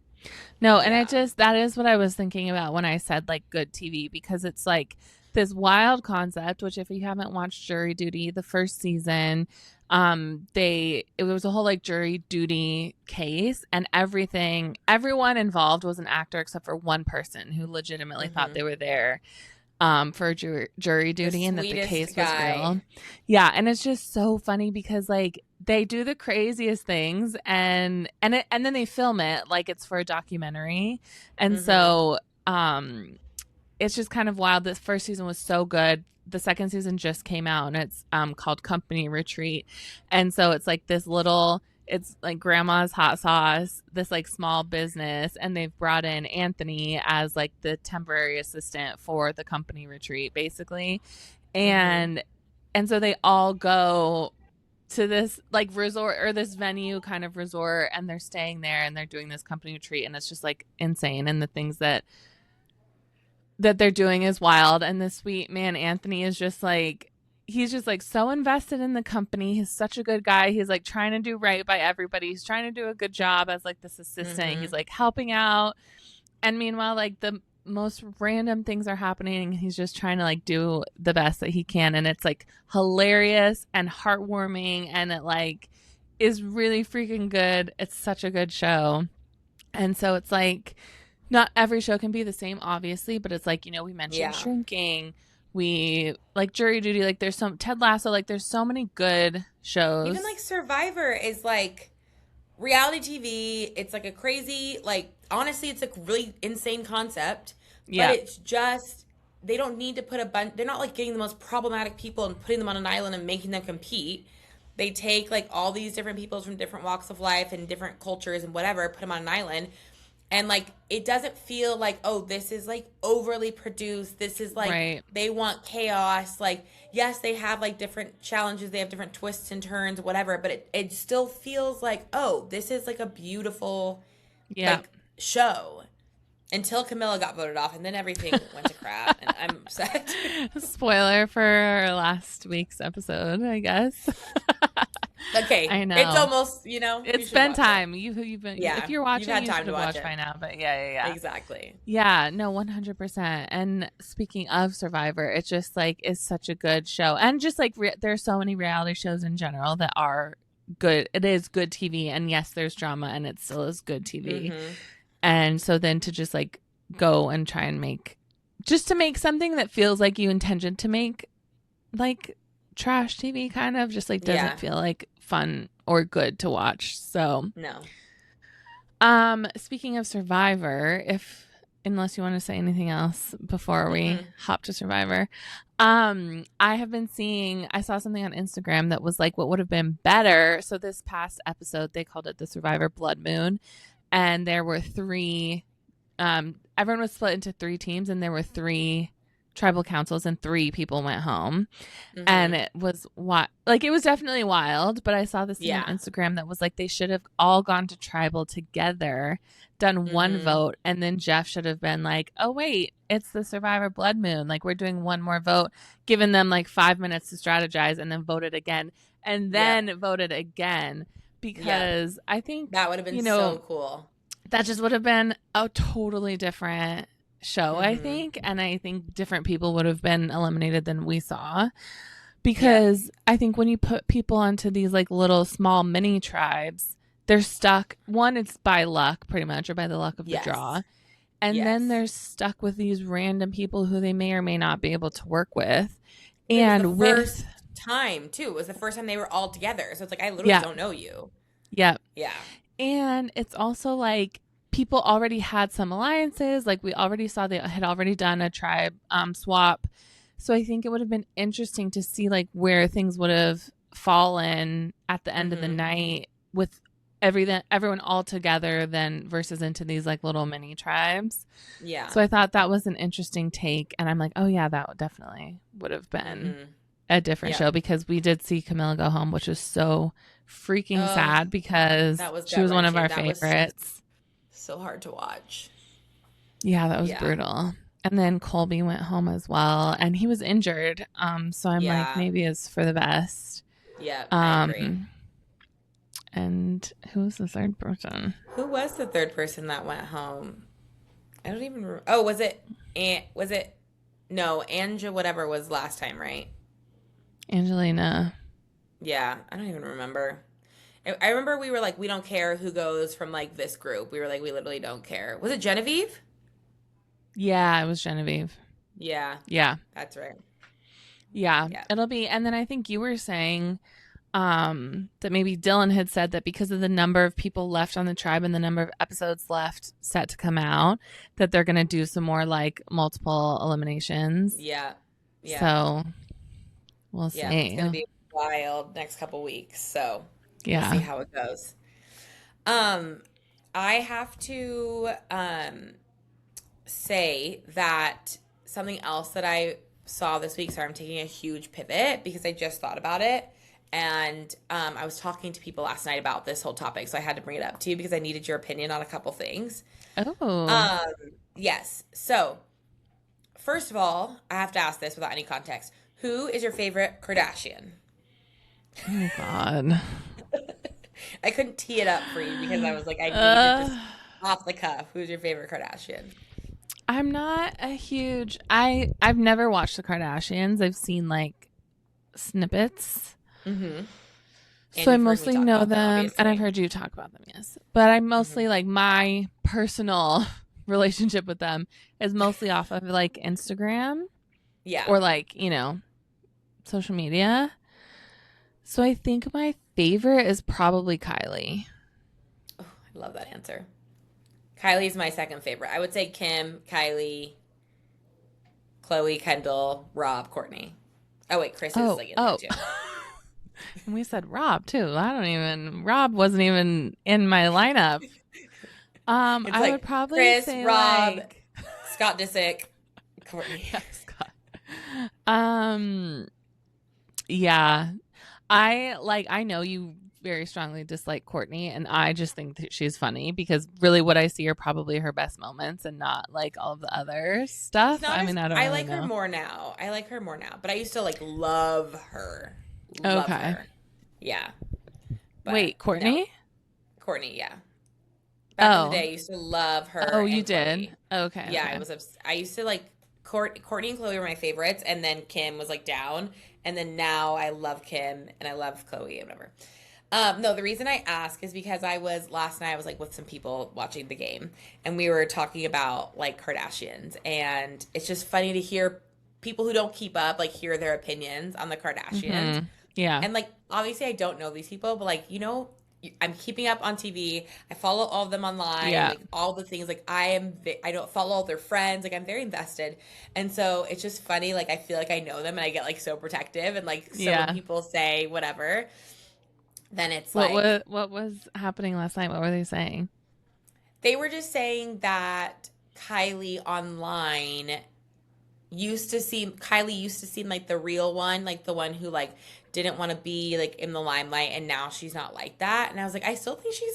No, and Yeah. that is what I was thinking about when I said like good TV, because it's like this wild concept, which if you haven't watched Jury Duty, the first season, it was a whole like jury duty case, and everyone involved was an actor except for one person who legitimately thought Hmm. they were there for jury The duty and that the sweetest case was guy. real. Yeah, and it's just so funny because like they do the craziest things, and then they film it like it's for a documentary. And Hmm. so it's just kind of wild. This first season was so good. The second season just came out, and it's called Company Retreat. And so it's like grandma's hot sauce, this like small business, and they've brought in Anthony as like the temporary assistant for the company retreat, basically. Hmm. And so they all go to this like resort, or this venue kind of resort, and they're staying there and they're doing this company retreat, and it's just like insane, and the things that they're doing is wild. And the sweet man Anthony is just like, he's just like so invested in the company. He's such a good guy. He's like trying to do right by everybody. He's trying to do a good job as like this assistant. He's Hmm. like helping out. And meanwhile, like the most random things are happening. He's just trying to like do the best that he can. And it's like hilarious and heartwarming. And it like is really freaking good. It's such a good show. And so it's like, not every show can be the same, obviously, but it's like, we mentioned Yeah. Shrinking. We like Jury Duty. Like, there's some Ted Lasso. Like, there's so many good Even shows. like Survivor is like reality TV. It's like a crazy, like, honestly, it's a really insane concept, but Yeah. it's just, they don't need to put a bunch, they're not like getting the most problematic people and putting them on an island and making them compete. They take like all these different people from different walks of life and different cultures and whatever, put them on an island, And like it doesn't feel like, oh, this is like overly produced. This is like Right. they want chaos. Like, yes, they have like different challenges, they have different twists and turns, whatever, but it still feels like, oh, this is like a beautiful Yeah. like show. Until Camilla got voted off, and then everything went to crap, and I'm upset. Spoiler for last week's episode, I guess. Okay, I know. it's almost, you It's should been watch time. it. You've been, Yeah, if you're watching, you've had you time should to have watch watched it. by now. But yeah. Exactly. Yeah, no, 100%. And speaking of Survivor, it just like is such a good show. And just like there's so many reality shows in general that are good. It is good TV. And yes, there's drama and it still is good TV. Mm-hmm. And so then to just like go and try and make something that feels like you intended to make like trash TV kind of just like doesn't feel like fun or good to watch. So No. Speaking of Survivor, unless you want to say anything else before we hop to Survivor, I saw something on Instagram that was like what would have been better. So this past episode, they called it the Survivor Blood Moon, and there were three. Everyone was split into three teams, and there were three tribal councils, and three people went home. And it was it was definitely wild. But I saw this thing on Instagram that was like they should have all gone to tribal together, done one vote, and then Jeff should have been like, "Oh wait, it's the Survivor Blood Moon. Like we're doing one more vote," given them like 5 minutes to strategize, and then voted again, and then voted again because I think that would have been so cool. That just would have been a totally different show, I think. And I think different people would have been eliminated than we saw. Because I think when you put people onto these like little small mini tribes, they're stuck. One, it's by luck pretty much, or by the luck of the draw. And then they're stuck with these random people who they may or may not be able to work with. And first time too. It was the first time they were all together. So it's like, I literally don't know you. Yep. Yeah. And it's also like people already had some alliances. Like we already saw they had already done a tribe swap. So I think it would have been interesting to see like where things would have fallen at the end of the night with everyone all together then versus into these like little mini tribes. Yeah. So I thought that was an interesting take. And I'm like, oh yeah, that definitely would have been a different show, because we did see Camilla go home, which was so freaking sad because she was one of our favorites. So hard to watch. Yeah, that was brutal. And then Colby went home as well, and he was injured. So I'm like, maybe it's for the best. Yeah, I agree. And who was the third person? Who was the third person that went home? I don't even remember. Oh, was it? No, Anja whatever was last time, right? Angelina. Yeah, I don't even remember. I remember we were like, we don't care who goes from like this group. We were like, we literally don't care. Was it Genevieve? Yeah, it was Genevieve. Yeah. Yeah. That's right. Yeah. It'll be, and then I think you were saying that maybe Dylan had said that because of the number of people left on the tribe and the number of episodes left set to come out, that they're going to do some more like multiple eliminations. Yeah. Yeah. So we'll see. Yeah, it's going to be wild next couple weeks. So we'll see how it goes. I have to say that something else that I saw this week, sorry, I'm taking a huge pivot because I just thought about it. And I was talking to people last night about this whole topic, so I had to bring it up to you because I needed your opinion on a couple things. Oh. Yes. So, first of all, I have to ask this without any context. Who is your favorite Kardashian? Oh, God. I couldn't tee it up for you because I was like, I need to just off the cuff. Who's your favorite Kardashian? I'm not a huge... I've never watched the Kardashians. I've seen, like, snippets. Mm-hmm. So I mostly know them, and I've heard you talk about them, yes. But I mostly, like, my personal relationship with them is mostly off of, like, Instagram. Yeah. Or, like, you know, social media. So I think my favorite is probably Kylie. Oh, I love that answer. Kylie's my second favorite. I would say Kim, Kylie, Khloe, Kendall, Rob, Courtney. Oh, wait, Chris is like in there too. And we said Rob too. Rob wasn't even in my lineup. It's I would like probably Chris, say Rob, like Scott Disick, Courtney. yeah, Scott. Um, yeah. I know you very strongly dislike Courtney, and I just think that she's funny because really what I see are probably her best moments and not like all of the other She's stuff. not I as mean, I don't I really like her know. more now. I like her more now, but I used to like love her, love Okay. her. Yeah, but Wait, no, Courtney? Courtney. Yeah, back in the Oh. day, I used to love her Oh, you and did? Chloe. Okay, Yeah, okay. I used to like Courtney and Chloe were my favorites, and then Kim was like down, and then now I love Kim and I love Chloe and whatever. No, the reason I ask is because I was last night I was like with some people watching the game and we were talking about like Kardashians and it's just funny to hear people who don't keep up like hear their opinions on the Kardashians. Mhm. Yeah. And like obviously I don't know these people, but like I'm keeping up on TV. I follow all of them online, Yeah. like all the things. Like I don't follow all their friends. Like I'm very invested, and so it's just funny. Like I feel like I know them, and I get like so protective, and like so when Yeah. people say whatever, then it's like What was happening last night? What were they saying? they were just saying that Kylie used to seem like the real one, like the one who like didn't want to be like in the limelight, and now she's not like that. And I was like, I still think she's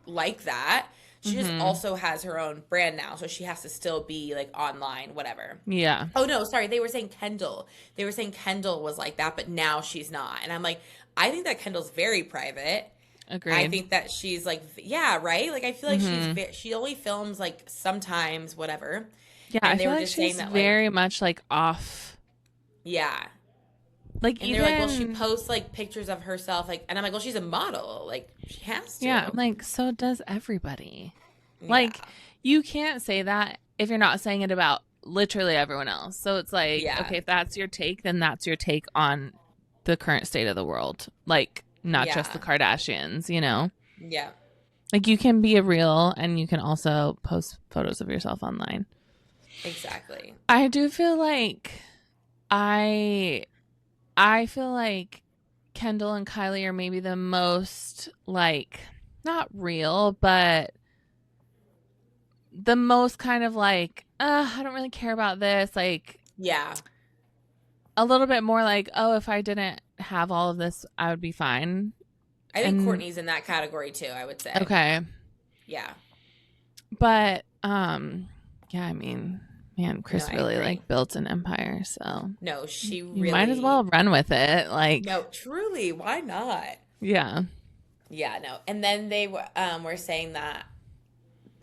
like that. She just Mhm. also has her own brand now, so she has to still be like online, whatever. Yeah. Oh no, sorry. They were saying Kendall. They were saying Kendall was like that, but now she's not. And I'm like, I think that Kendall's very private. I Agreed. think that she's like, yeah, right. Like I feel like Mhm. she only films like sometimes, whatever. Yeah, I And they feel were like just saying she's that like, very much like off. yeah. Like And they're like, well, she even posts like pictures of herself, like, and I'm like, well, she's a model, like she has yeah, to. I'm like so does everybody. Yeah, Like you can't say that if you're not saying it about literally everyone else. So it's like, yeah, okay, if that's your take, then that's your take on the current state of the world. Like not just the yeah, Kardashians, you know? yeah, Like you can be a real and you can also post photos of yourself online. exactly. I do feel like I I feel like Kendall and Kylie are maybe the most like not real, but the most kind of like, I don't really care about this. Like Yeah, a little bit more like, oh, if I didn't have all of this, I would be fine. I think And Courtney's in that category too. I would say, okay. yeah. But yeah, I mean, man, No, Chris I really agree. like built an empire, so No, she you might as well really. run with it. Like, No, truly, why not? yeah. Yeah, no. And then they were saying that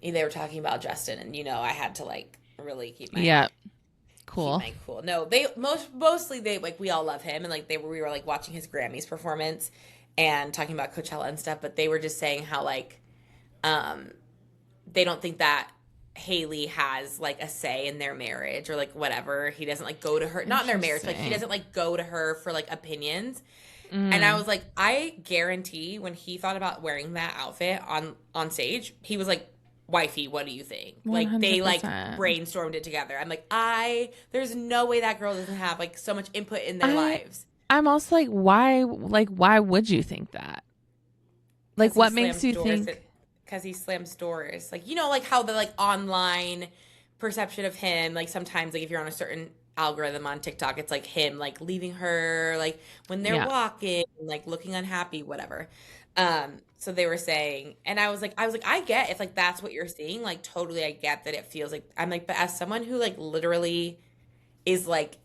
they were talking about Justin, and I had to like really Yeah. keep Cool. my cool. No, they mostly they like we all love him, and like we were like watching his Grammys performance and talking about Coachella and stuff. But they were just saying how like um they don't think that Haley has like a say in their marriage or like whatever. He doesn't like go to her, not in their marriage, like he Interesting. doesn't like go to her for like opinions. And I Mm. was like, I guarantee when he thought about wearing that outfit on stage, he was like, "Wifey, what do you think?" Like they like 100%. brainstormed it together. I'm like, there's no way that girl doesn't have like so much input in their I lives. I'm also why would you think that? Like Because he what makes slams you doors. think Because he slams doors. Like like how the like online perception of him. Like sometimes like if you're on a certain algorithm on TikTok, it's like him like leaving her like when they're yeah. walking, like looking unhappy, whatever. So they were saying, and I was like, I get if like that's what you're seeing, like totally, I get that it feels like I'm like, but as someone who like literally is like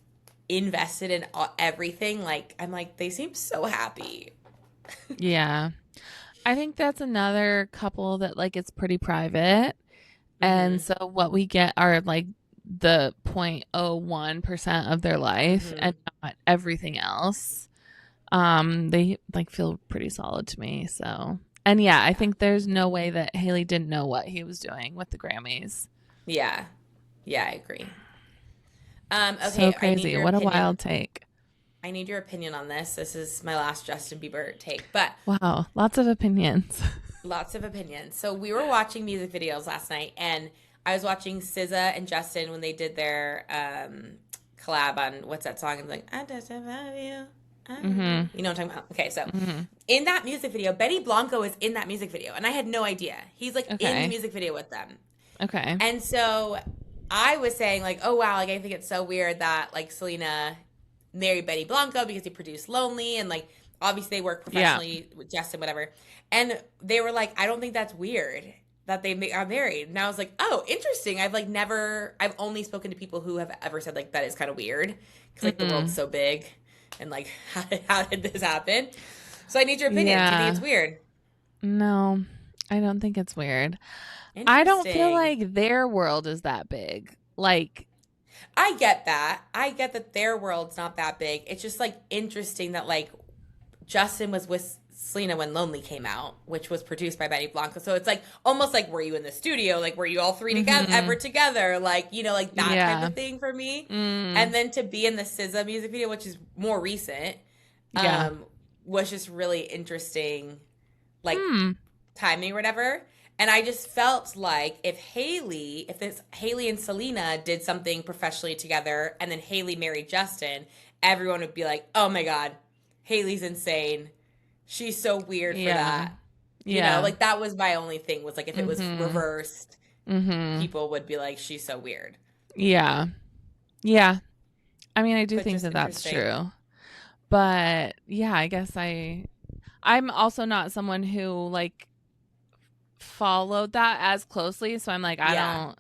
invested in everything, like I'm like they seem so happy. Yeah. I think that's another couple that like it's pretty private. And Mm-hmm. so what we get are like the 0.01% of their life Mm-hmm. and not everything else. They like feel pretty solid to me. So, and yeah, I Yeah. think there's no way that Haley didn't know what he was doing with the Grammys. Yeah. Yeah, I agree. So Okay, I need crazy. your What a opinion. wild take. I need your opinion on this. This is my last Justin Bieber take, but Wow. Lots of opinions. lots of opinions. So we were watching music videos last night, and I was watching SZA and Justin when they did their collab on what's that song? It's like I just love you, Mm-hmm. You know what I'm talking about? Okay, so Mm-hmm. in that music video, Benny Blanco is in that music video, and I had no idea. He's like in the Okay. music video with them. Okay. And so I was saying, like, oh wow, like I think it's so weird that like Selena married Benny Blanco because he produced Lonely, and like obviously they work Yeah. professionally with Justin, whatever. And they were like, I don't think that's weird that they are married. And I was like, oh, interesting. I've only spoken to people who have ever said like that is kind of weird because like the world's Mm-mm. so big, and like how did this happen? So I need your opinion. Do you think Yeah. it's weird? No, I don't think it's weird. I don't feel Interesting. like their world is that big. Like, I get that. I get that their world's not that big. It's just like interesting that like Justin was with Selena when Lonely came out, which was produced by Benny Blanco. So it's like almost like were you in the studio? Like were you all three together mm-hmm. ever together? Like, like that type Yeah. of thing for me. Mm. And then to be in the SZA music video, which is more recent, Yeah. um, was just really interesting, like Hmm. timing or whatever. And I just felt like if Haley and Selena did something professionally together and then Haley married Justin, everyone would be like, oh my God, Haley's insane. She's so weird for Yeah. that. Yeah. Like that was my only thing was like if it was Mm-hmm. reversed, Mm-hmm. people would be like, she's so weird. Yeah. Yeah. I mean, I do But think just that that's interesting. true. But yeah, I guess I'm also not someone who like followed that as closely, so I'm like I Yeah. don't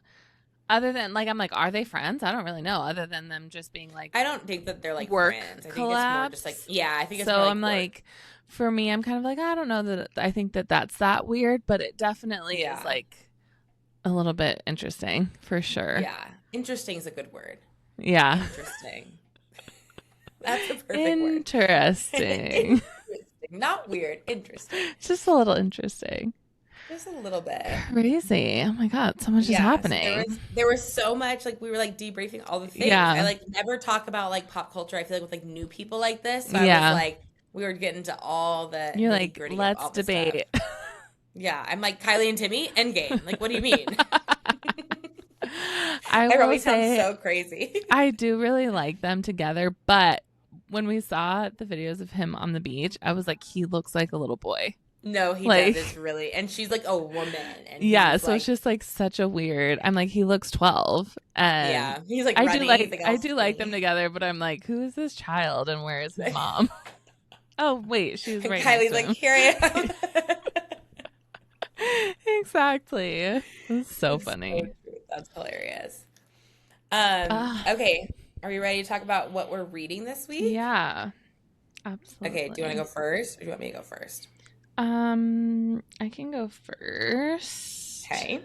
other than like I'm like are they friends? I don't really know other than them just being like I don't think that they're like work friends. I think it's more just like, collabs. yeah, I think it's So more like I'm work. like for me I'm kind of like I don't know that I think that that's that weird, but it definitely is Yeah. like a little bit interesting for sure. Yeah. Interesting is a good word. Yeah. Interesting. That's a perfect word. Interesting. Interesting. Not weird. Interesting. Just a little interesting. Just a little bit. Crazy. Oh my god, so much is Yeah. So happening. there was so much like we were like debriefing all the things. I Yeah. like never talk about like pop culture, I feel like with like new people like this. So I was Yeah. like we were getting to all the You're nitty like, gritty of let's all the stuff. debate. Yeah. I'm like Kylie and Timmy, Endgame. Like, what do you mean? I I will probably sound say so crazy. I do really like them together, but when we saw the videos of him on the beach, I was like, he looks like a little boy. No, he Like, does. It's really, and she's like a woman, and yeah, he's so it's like, just like such a weird. I'm like, he looks 12, and yeah, he's like running. He's like I all do like them skinny. together, but I'm like, who is this child and where is his mom? Oh wait, she's And right Kylie's next like, to here I am. him. Exactly. It's so It's so funny. true. That's hilarious. Ah, Okay, are we ready to talk about what we're reading this week? yeah, Okay, do you want to absolutely. go first, or do you want me to go first? I can go first. Okay.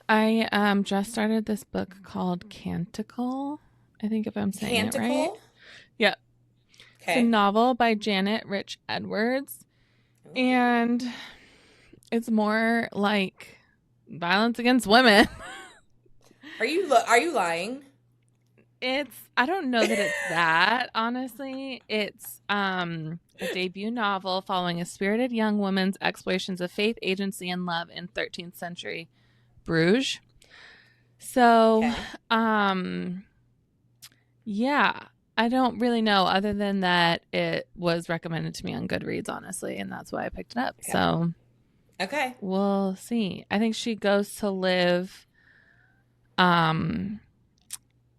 I just started this book called Canticle. I think if I'm saying it right. Canticle. Yeah. It's a Okay. novel by Janet Rich Edwards. Ooh. And it's more like violence against women. Are you lying? I don't know that it's that, honestly. It's a debut novel following a spirited young woman's explorations of faith, agency, and love in 13th century Bruges. So, Okay. yeah, I don't really know other than that it was recommended to me on Goodreads, honestly, and that's why I picked it up. Okay. So Okay. we'll see. I think she goes to live,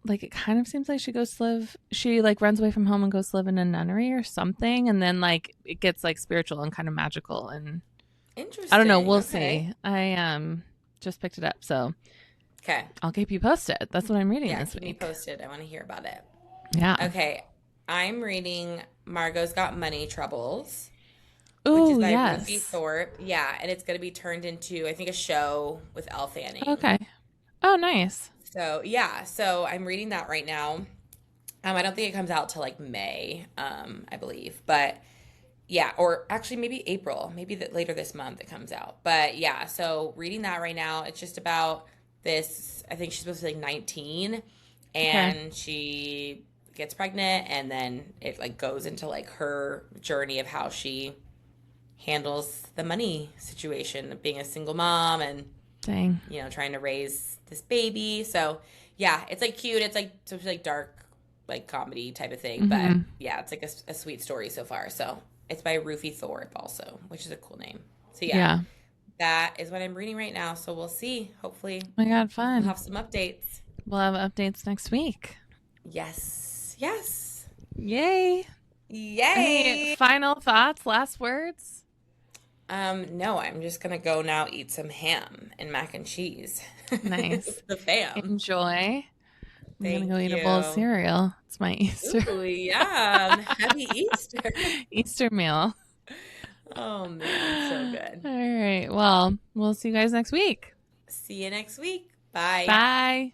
like it kind of seems like she like runs away from home and goes to live in a nunnery or something, and then like it gets like spiritual and kind of magical, and Interesting. I don't know. We'll Okay. see. I just picked it up, so Okay. I'll keep you posted. That's what I'm reading Yeah, this keep me week. posted. I want to hear about it. Yeah. Okay. I'm reading Margot's Got Money Troubles, which is Oh by yes. Ruthie Thorpe. Yeah, and it's going to be turned into, I think, a show with Elle Fanning. Okay. Oh, nice. So, yeah. So I'm reading that right now. I don't think it comes out till like May, I believe. But yeah, or actually maybe April, maybe later this month it comes out. But yeah, so reading that right now, it's just about this. I think she's supposed to be like 19, Okay. and she gets pregnant, and then it like goes into like her journey of how she handles the money situation of being a single mom and Dang. trying to raise this baby. So yeah, it's like cute. It's like dark like comedy type of thing. But yeah, it's like a sweet story so far. So it's by Rufy Thorpe also, which is a cool name. So yeah, that is what I'm reading right now. So we'll see. Hopefully, Oh my God, we'll fun. have some updates. We'll have updates next week. Yes. Yes. Yay. Any Yay. final thoughts, last words? No, I'm just gonna go now eat some ham and mac and cheese. Nice. The fam. Enjoy. I'm going to Thank go eat a bowl of you. cereal. It's my Easter Ooh, yum. Happy Easter. Easter meal. Oh man, so good. All right. Well, we'll see you guys next week. See you next week. Bye. Bye.